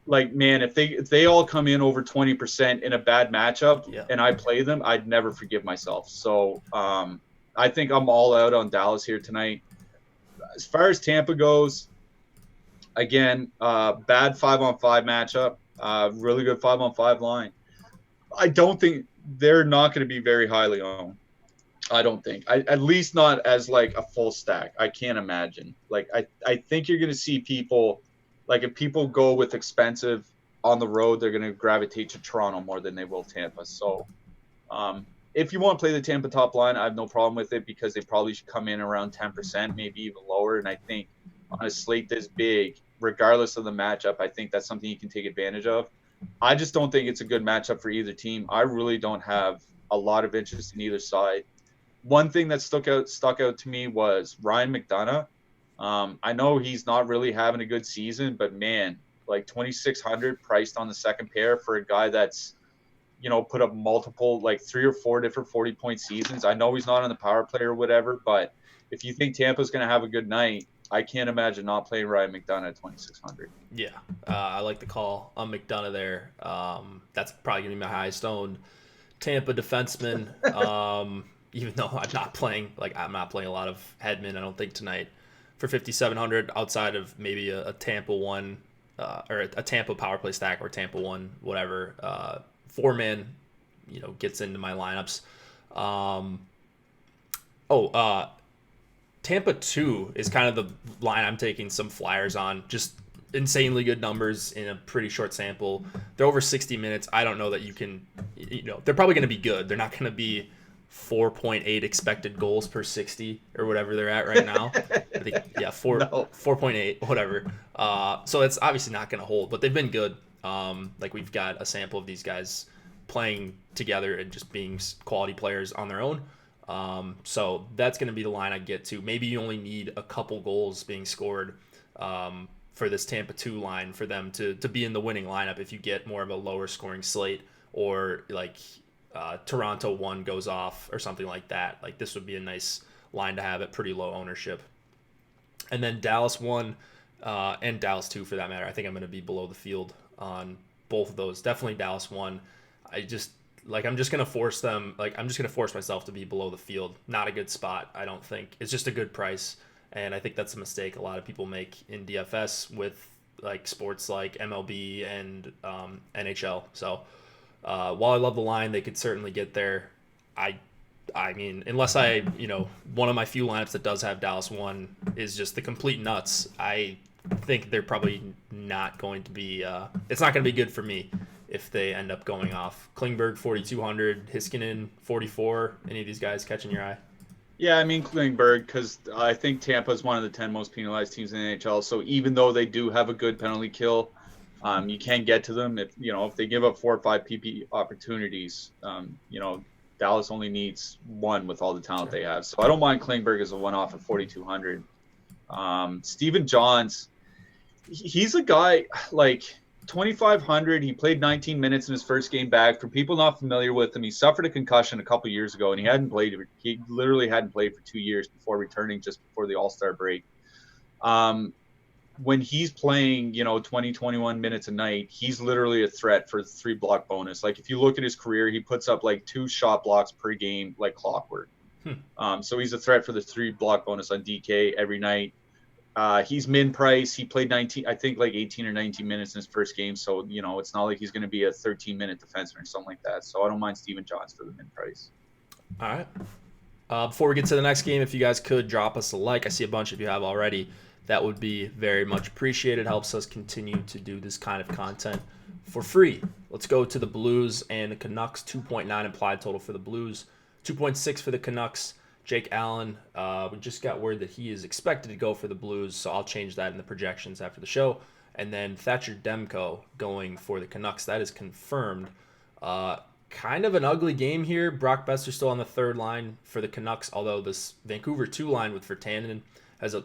like, man, if they all come in over 20% in a bad matchup and I play them, I'd never forgive myself. So I think I'm all out on Dallas here tonight. As far as Tampa goes, again, bad 5-on-5 matchup, really good 5-on-5 line. I don't think they're not going to be very highly owned. I don't think. At least not as, like, a full stack. I can't imagine. Like, I think you're going to see people, like, if people go with expensive on the road, they're going to gravitate to Toronto more than they will Tampa. So if you want to play the Tampa top line, I have no problem with it, because they probably should come in around 10%, maybe even lower. And I think on a slate this big, regardless of the matchup, I think that's something you can take advantage of. I just don't think it's a good matchup for either team. I really don't have a lot of interest in either side. One thing that stuck out to me was Ryan McDonagh. I know he's not really having a good season, but man, like, 2,600 priced on the second pair for a guy that's, put up multiple, like 3 or 4 different 40-point seasons. I know he's not on the power play or whatever, but if you think Tampa's going to have a good night, I can't imagine not playing Ryan McDonagh at 2,600. Yeah, I like the call on McDonagh there. That's probably going to be my highest owned Tampa defenseman. Even though I'm not playing a lot of Hedman, I don't think, tonight for 5,700, outside of maybe a Tampa 1 or a Tampa power play stack or Tampa 1, whatever. 4-man, gets into my lineups. Tampa 2 is kind of the line I'm taking some flyers on. Just insanely good numbers in a pretty short sample. They're over 60 minutes. I don't know that you can, they're probably going to be good. They're not going to be 4.8 expected goals per 60 or whatever they're at right now. I think, 4.8, whatever. So it's obviously not going to hold, but they've been good. Like, we've got a sample of these guys playing together and just being quality players on their own. So that's going to be the line I get to. Maybe you only need a couple goals being scored for this Tampa 2 line for them to be in the winning lineup if you get more of a lower scoring slate, or like Toronto 1 goes off or something like that. Like, this would be a nice line to have at pretty low ownership. And then Dallas 1 and Dallas 2 for that matter. I think I'm going to be below the field on both of those. Definitely Dallas 1. I'm just going to force them. Like, I'm just going to force myself to be below the field. Not a good spot, I don't think. It's just a good price. And I think that's a mistake a lot of people make in DFS with, like, sports like MLB and NHL. So while I love the line, they could certainly get there. I mean, unless one of my few lineups that does have Dallas 1 is just the complete nuts, I think they're probably not going to be it's not going to be good for me if they end up going off. Klingberg 4,200, Hiskinen 44. Any of these guys catching your eye? Yeah, I mean Klingberg, because I think Tampa is one of the 10 most penalized teams in the NHL. So even though they do have a good penalty kill, you can get to them if they give up 4 or 5 PP opportunities. Dallas only needs one with all the talent they have. So I don't mind Klingberg as a one-off at 4,200. Steven Johns, he's a guy like 2,500. He played 19 minutes in his first game back. For people not familiar with him, he suffered a concussion a couple years ago, and he literally hadn't played for 2 years before returning just before the All-Star break. When he's playing, 20, 21 minutes a night, he's literally a threat for the 3 block bonus. Like if you look at his career, he puts up like 2 shot blocks per game, like clockwork. So he's a threat for the 3 block bonus on DK every night. He's min price. He played 19, I think like 18 or 19 minutes in his first game. So, it's not like he's going to be a 13-minute defenseman or something like that. So I don't mind Steven Johns for the min price. All right. Before we get to the next game, if you guys could drop us a like, I see a bunch of you have already. That would be very much appreciated. Helps us continue to do this kind of content for free. Let's go to the Blues and the Canucks. 2.9 implied total for the Blues. 2.6 for the Canucks. Jake Allen, we just got word that he is expected to go for the Blues, so I'll change that in the projections after the show. And then Thatcher Demko going for the Canucks. That is confirmed. Kind of an ugly game here. Brock Besser still on the third line for the Canucks, although this Vancouver 2 line with Virtanen has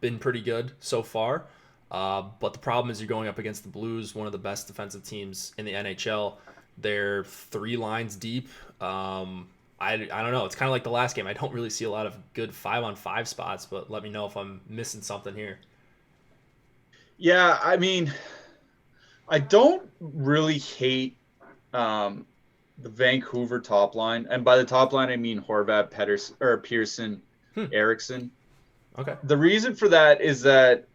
been pretty good so far. But the problem is you're going up against the Blues, one of the best defensive teams in the NHL. They're 3 lines deep. I don't know. It's kind of like the last game. I don't really see a lot of good 5-on-5 spots, but let me know if I'm missing something here. Yeah, I mean, I don't really hate the Vancouver top line. And by the top line, I mean Horvat, Pearson, Eriksson. Okay. The reason for that is that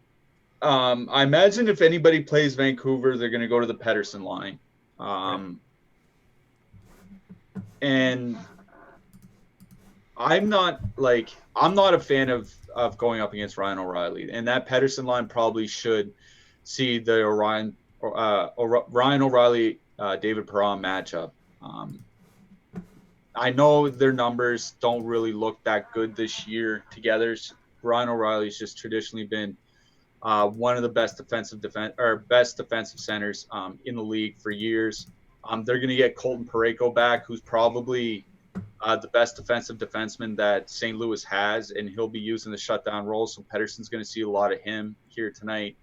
I imagine if anybody plays Vancouver, they're going to go to the Pettersson line. And I'm not a fan of going up against Ryan O'Reilly, and that Pettersson line probably should see the Ryan O'Reilly David Perron matchup. I know their numbers don't really look that good this year together. Ryan O'Reilly's just traditionally been one of the best defensive centers in the league for years. They're going to get Colton Parayko back, who's probably the best defensive defenseman that St. Louis has, and he'll be using the shutdown role. So Pettersson's going to see a lot of him here tonight.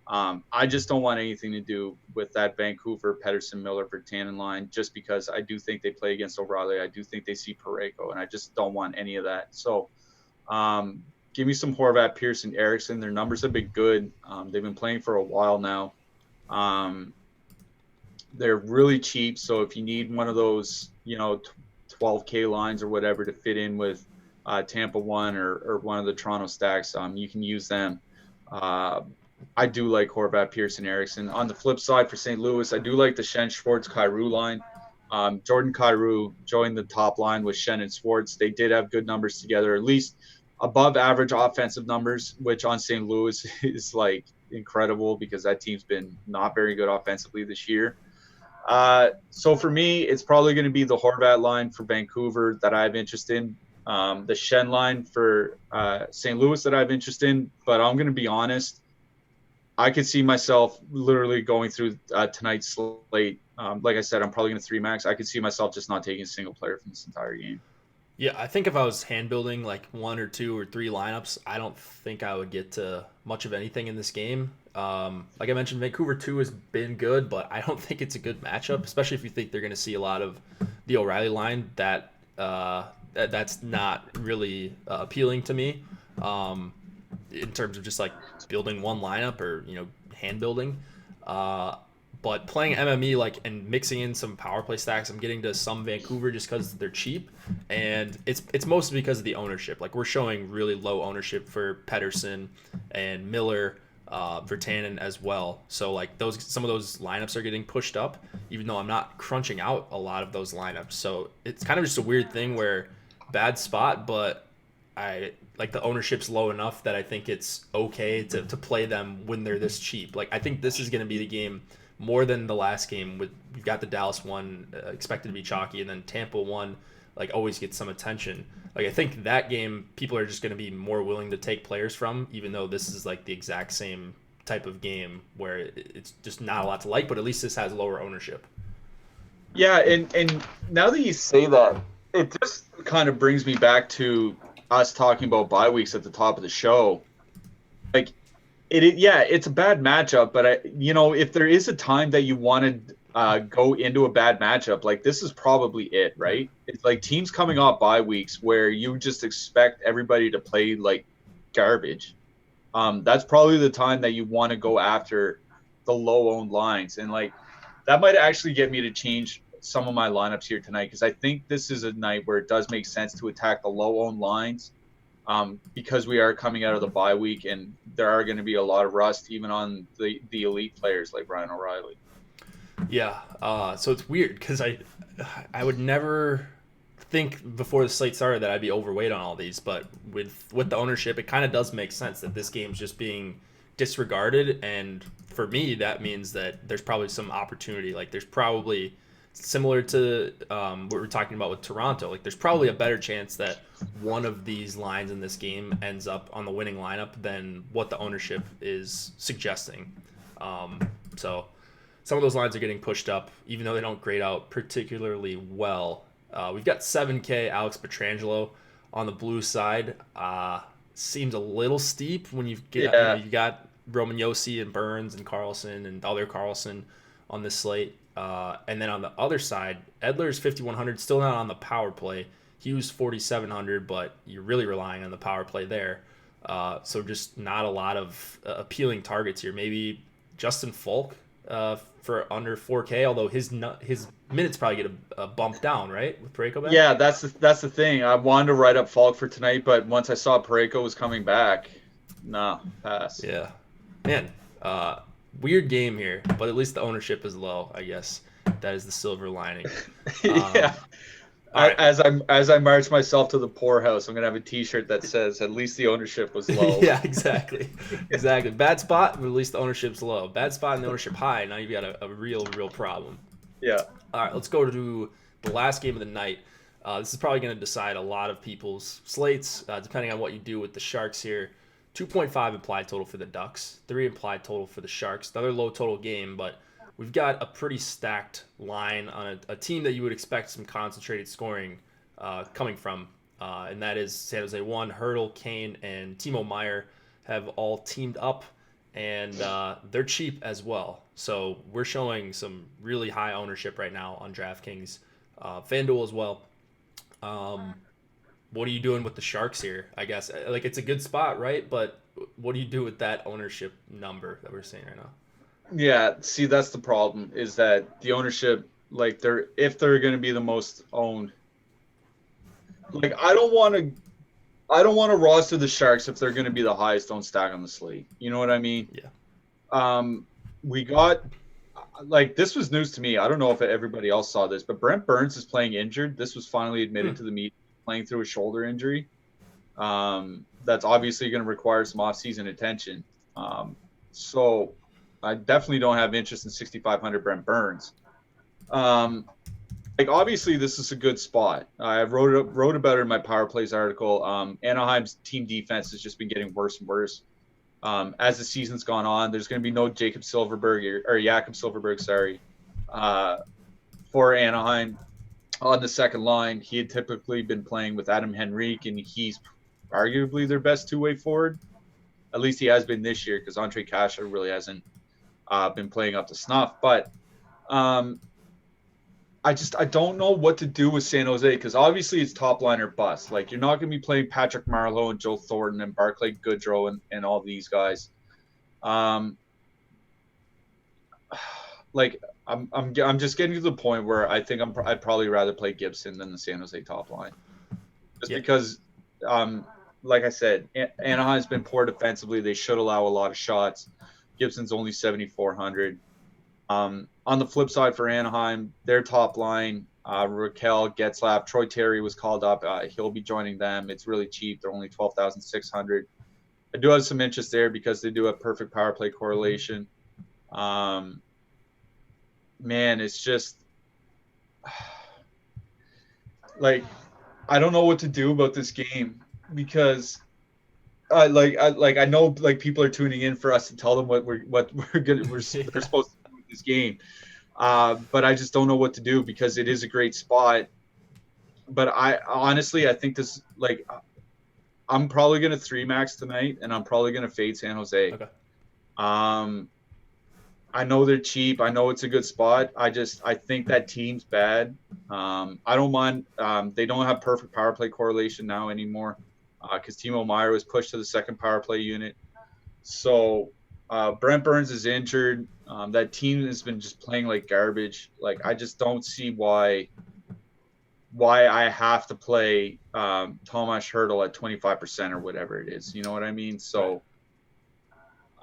I just don't want anything to do with that Vancouver, Pettersson, Miller, Virtanen line, just because I do think they play against O'Reilly. I do think they see Parayko, and I just don't want any of that. So give me some Horvat, Pearson, Eriksson. Their numbers have been good. They've been playing for a while now. They're really cheap, so if you need one of those, 12K lines or whatever to fit in with Tampa 1 or one of the Toronto stacks, you can use them. I do like Horvat, Pearson, Eriksson. On the flip side for St. Louis, I do like the Shen, Schwartz, Kyrou line. Jordan Kyrou joined the top line with Shen and Schwartz. They did have good numbers together, at least above average offensive numbers, which on St. Louis is like incredible because that team's been not very good offensively this year. So for me, it's probably going to be the Horvat line for Vancouver that I have interest in, the Shen line for St. Louis that I have interest in. But I'm going to be honest, I could see myself literally going through tonight's slate. Like I said, I'm probably going to 3-max. I could see myself just not taking a single player from this entire game. Yeah, I think if I was hand building like 1 or 2 or 3 lineups, I don't think I would get to much of anything in this game. Like I mentioned, Vancouver 2 has been good, but I don't think it's a good matchup, especially if you think they're going to see a lot of the O'Reilly line. That's not really appealing to me in terms of just like building one lineup or hand building. But playing MME and mixing in some power play stacks, I'm getting to some Vancouver just because they're cheap, and it's mostly because of the ownership. Like we're showing really low ownership for Pettersson and Miller, Virtanen as well. So some of those lineups are getting pushed up, even though I'm not crunching out a lot of those lineups. So it's kind of just a weird thing where bad spot, but I like the ownership's low enough that I think it's okay to play them when they're this cheap. Like I think this is going to be the game more than the last game. We've got the Dallas one expected to be chalky, and then Tampa one like always gets some attention. Like I think that game people are just going to be more willing to take players from, even though this is like the exact same type of game where it's just not a lot to like, but at least this has lower ownership. Yeah, and now that you say that, it just kind of brings me back to us talking about bye weeks at the top of the show. Like, yeah, it's a bad matchup, but if there is a time that you want to go into a bad matchup, like this is probably it, right? It's like teams coming off bye weeks where you just expect everybody to play like garbage. That's probably the time that you want to go after the low-owned lines, and like that might actually get me to change some of my lineups here tonight because I think this is a night where it does make sense to attack the low-owned lines because we are coming out of the bye week and there are going to be a lot of rust even on the elite players like Ryan O'Reilly. Yeah, so it's weird because I would never think before the slate started that I'd be overweight on all these, but with the ownership, it kind of does make sense that this game's just being disregarded, and for me, that means that there's probably some opportunity. Like there's probably similar to what we're talking about with Toronto. Like there's probably a better chance that one of these lines in this game ends up on the winning lineup than what the ownership is suggesting. So some of those lines are getting pushed up, even though they don't grade out particularly well. We've got 7K Alex Pietrangelo on the blue side. Seems a little steep when you got Roman Josi and Burns and Carlson and other Carlson on this slate. And then on the other side, Edler's 5,100, still not on the power play. Hughes 4,700, but you're really relying on the power play there. So just not a lot of appealing targets here. Maybe Justin Falk for under 4K, although his minutes probably get a bump down, right, with Parayko back? Yeah, that's the thing. I wanted to write up Falk for tonight, but once I saw Parayko was coming back, pass. Yeah. Man, weird game here, but at least the ownership is low, I guess. That is the silver lining. Yeah. Right. As I march myself to the poorhouse, I'm gonna have a T-shirt that says "At least the ownership was low." Yeah, exactly. Bad spot, but at least the ownership's low. Bad spot and the ownership high. Now you've got a real problem. Yeah. All right, let's go to the last game of the night. This is probably going to decide a lot of people's slates, depending on what you do with the Sharks here. 2.5 implied total for the Ducks, 3 implied total for the Sharks. Another low total game, but we've got a pretty stacked line on a team that you would expect some concentrated scoring coming from, and that is San Jose 1. Hurdle, Kane, and Timo Meier have all teamed up, and they're cheap as well. So we're showing some really high ownership right now on DraftKings, FanDuel as well. What are you doing with the Sharks here? I guess like it's a good spot, right? But what do you do with that ownership number that we're seeing right now? Yeah, see, that's the problem is that the ownership, like if they're going to be the most owned, like I don't want to roster the Sharks if they're going to be the highest owned stack on the slate. You know what I mean? Yeah. We got like this was news to me. I don't know if everybody else saw this, but Brent Burns is playing injured. This was finally admitted to the meeting, playing through a shoulder injury. That's obviously going to require some off-season attention. So I definitely don't have interest in 6,500 Brent Burns. Like obviously this is a good spot. I wrote about it in my Power Plays article. Anaheim's team defense has just been getting worse and worse. As the season's gone on, there's going to be no Jakob Silfverberg, for Anaheim on the second line. He had typically been playing with Adam Henrique, and he's arguably their best two-way forward. At least he has been this year because Andre Kasha really hasn't been playing up to snuff. But I don't know what to do with San Jose because obviously it's top line or bust. Like you're not going to be playing Patrick Marleau and Joe Thornton and Barclay Goodrow and all these guys. Like I'm just getting to the point where I think I'd probably rather play Gibson than the San Jose top line, just because like I said, Anaheim's been poor defensively. They should allow a lot of shots. Gibson's only 7,400. On the flip side for Anaheim, their top line, Raquel, Getzlaf, Troy Terry was called up. He'll be joining them. It's really cheap. They're only 12,600. I do have some interest there because they do have perfect power play correlation. man, it's just like I don't know what to do about this game because I know like people are tuning in for us to tell them what they're supposed to do with this game. But I just don't know what to do because it is a great spot. But I honestly, I think this, like, I'm probably going to 3-max tonight, and I'm probably going to fade San Jose. Okay. I know they're cheap. I know it's a good spot. I think that team's bad. I don't mind. They don't have perfect power play correlation now anymore because Timo Meier was pushed to the second power play unit. So Brent Burns is injured. That team has been just playing like garbage. Like, I just don't see why I have to play Tomas Hertl at 25% or whatever it is. You know what I mean? So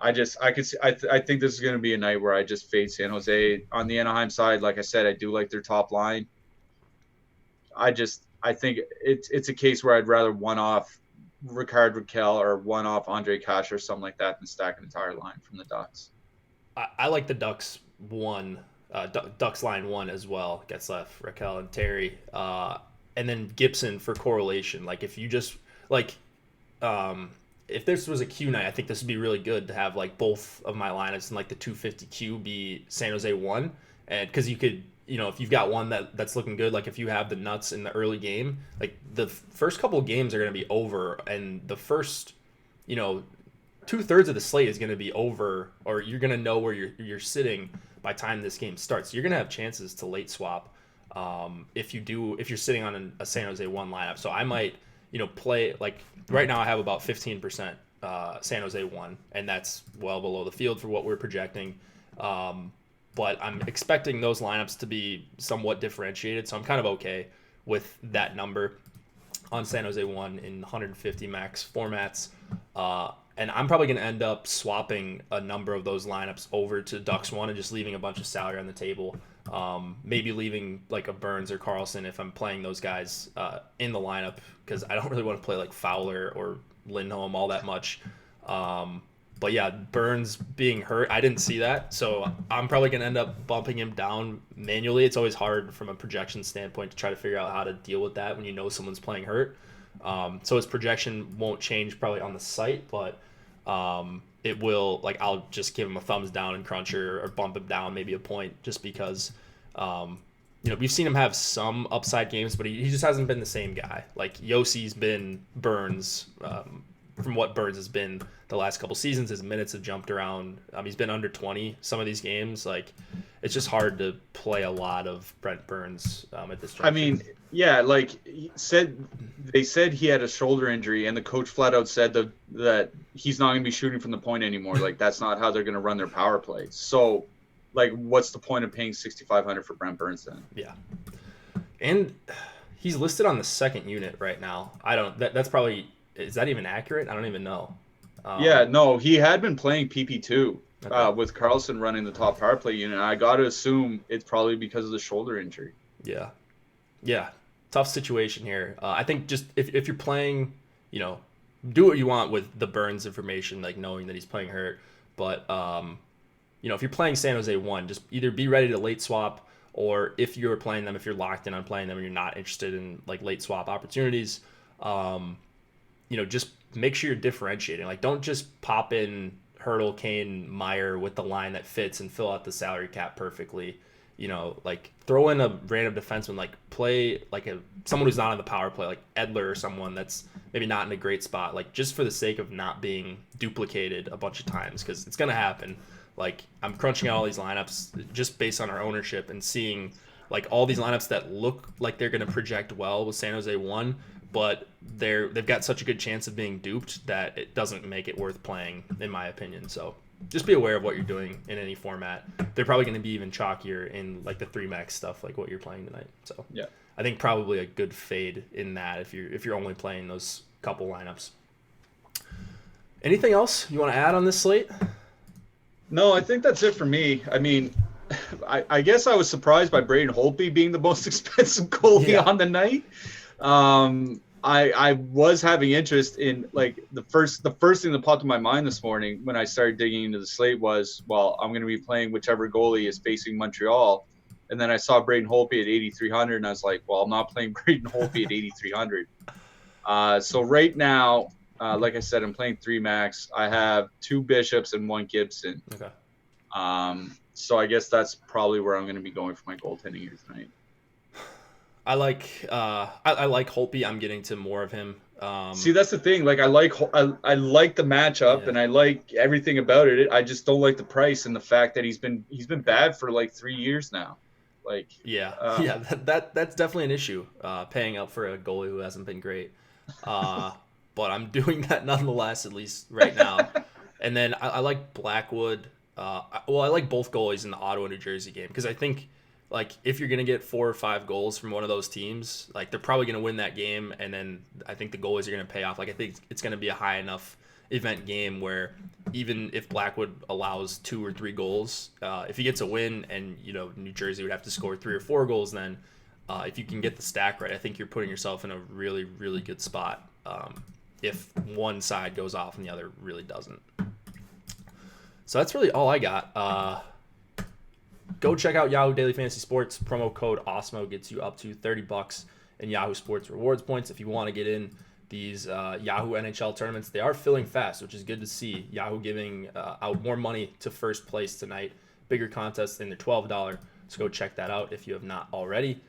I think this is going to be a night where I just fade San Jose. On the Anaheim side, like I said, I do like their top line. I think it's a case where I'd rather one-off Rickard Rakell or one-off Andre Kasher or something like that than stack an entire line from the Ducks. I like the Ducks Ducks line 1 as well. Getzlaf, Rakell, and Terry. And then Gibson for correlation. Like, if you just, like, if this was a Q night, I think this would be really good to have, like, both of my lineups in, like, the 250 Q be San Jose 1. And because you could, if you've got one that's looking good, like if you have the nuts in the early game, like the first couple of games are going to be over, and the first, 2/3 of the slate is going to be over, or you're going to know where you're sitting by the time this game starts. You're going to have chances to late swap if you're sitting on a San Jose 1 lineup. So I might, play, like right now I have about 15% San Jose 1, and that's well below the field for what we're projecting. But I'm expecting those lineups to be somewhat differentiated, so I'm kind of okay with that number on San Jose 1 in 150 max formats. And I'm probably going to end up swapping a number of those lineups over to Ducks 1 and just leaving a bunch of salary on the table. Maybe leaving like a Burns or Carlson if I'm playing those guys in the lineup, because I don't really want to play like Fowler or Lindholm all that much. But yeah, Burns being hurt, I didn't see that. So I'm probably going to end up bumping him down manually. It's always hard from a projection standpoint to try to figure out how to deal with that when someone's playing hurt. So his projection won't change probably on the site, but it will, like, I'll just give him a thumbs down in Cruncher or bump him down maybe a point just because, we've seen him have some upside games, but he just hasn't been the same guy. Like, Yossi's been Burns, from what Burns has been the last couple seasons. His minutes have jumped around. He's been under 20 some of these games. Like, it's just hard to play a lot of Brent Burns at this juncture. I mean, yeah, like they said he had a shoulder injury, and the coach flat out said that he's not going to be shooting from the point anymore. Like, that's not how they're going to run their power play. So, like, what's the point of paying $6,500 for Brent Burns then? Yeah, and he's listed on the second unit right now. That's probably. Is that even accurate? I don't even know. Yeah, no, he had been playing PP2 with Carlson running the top power play unit. I got to assume it's probably because of the shoulder injury. Yeah. Tough situation here. I think just if you're playing, do what you want with the Burns information, like knowing that he's playing hurt. But, if you're playing San Jose 1, just either be ready to late swap, or if you're locked in on playing them and you're not interested in like late swap opportunities, just make sure you're differentiating. Like, don't just pop in Hertl, Kane, Meier with the line that fits and fill out the salary cap perfectly. Like, throw in a random defenseman, like play like someone who's not on the power play, like Edler or someone that's maybe not in a great spot, like just for the sake of not being duplicated a bunch of times, because it's going to happen. Like, I'm crunching out all these lineups just based on our ownership and seeing like all these lineups that look like they're going to project well with San Jose 1, but they've got such a good chance of being duped that it doesn't make it worth playing, in my opinion. So just be aware of what you're doing in any format. They're probably going to be even chalkier in like the 3-max stuff, like what you're playing tonight. So yeah, I think probably a good fade in that if you're only playing those couple lineups. Anything else you want to add on this slate? No, I think that's it for me. I mean, I guess I was surprised by Braden Holtby being the most expensive goalie on the night. I was having interest in like the first thing that popped in my mind this morning when I started digging into the slate was, well, I'm going to be playing whichever goalie is facing Montreal, and then I saw Braden Holtby at 8,300, and I was like, well, I'm not playing Braden Holtby at 8,300. So right now, like I said, I'm playing 3 max. I have 2 Bishops and 1 Gibson. Okay. So I guess that's probably where I'm going to be going for my goaltending here tonight. I like Holtby. I'm getting to more of him. See, that's the thing. Like, I like the matchup, and I like everything about it. I just don't like the price and the fact that he's been bad for like 3 years now. Like, that's definitely an issue. Paying up for a goalie who hasn't been great. But I'm doing that nonetheless, at least right now. And then I like Blackwood. I like both goalies in the Ottawa New Jersey game because I think, like, if you're gonna get 4 or 5 goals from one of those teams, like, they're probably gonna win that game, and then I think the goalies are gonna pay off. Like, I think it's gonna be a high enough event game where even if Blackwood allows 2 or 3 goals, if he gets a win, and New Jersey would have to score 3 or 4 goals, then if you can get the stack right, I think you're putting yourself in a really, really good spot. If one side goes off and the other really doesn't. So that's really all I got. Go check out Yahoo Daily Fantasy Sports. Promo code OSMO gets you up to $30 in Yahoo Sports rewards points if you want to get in these Yahoo NHL tournaments. They are filling fast, which is good to see. Yahoo giving out more money to first place tonight. Bigger contests in their $12. So go check that out if you have not already.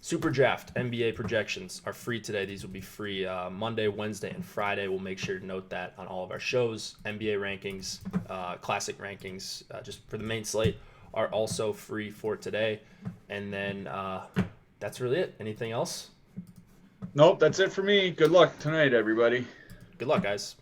Super Draft NBA projections are free today. These will be free Monday, Wednesday, and Friday. We'll make sure to note that on all of our shows. NBA rankings, classic rankings, just for the main slate, are also free for today. And then that's really it. Anything else? Nope, that's it for me. Good luck tonight, everybody. Good luck, guys.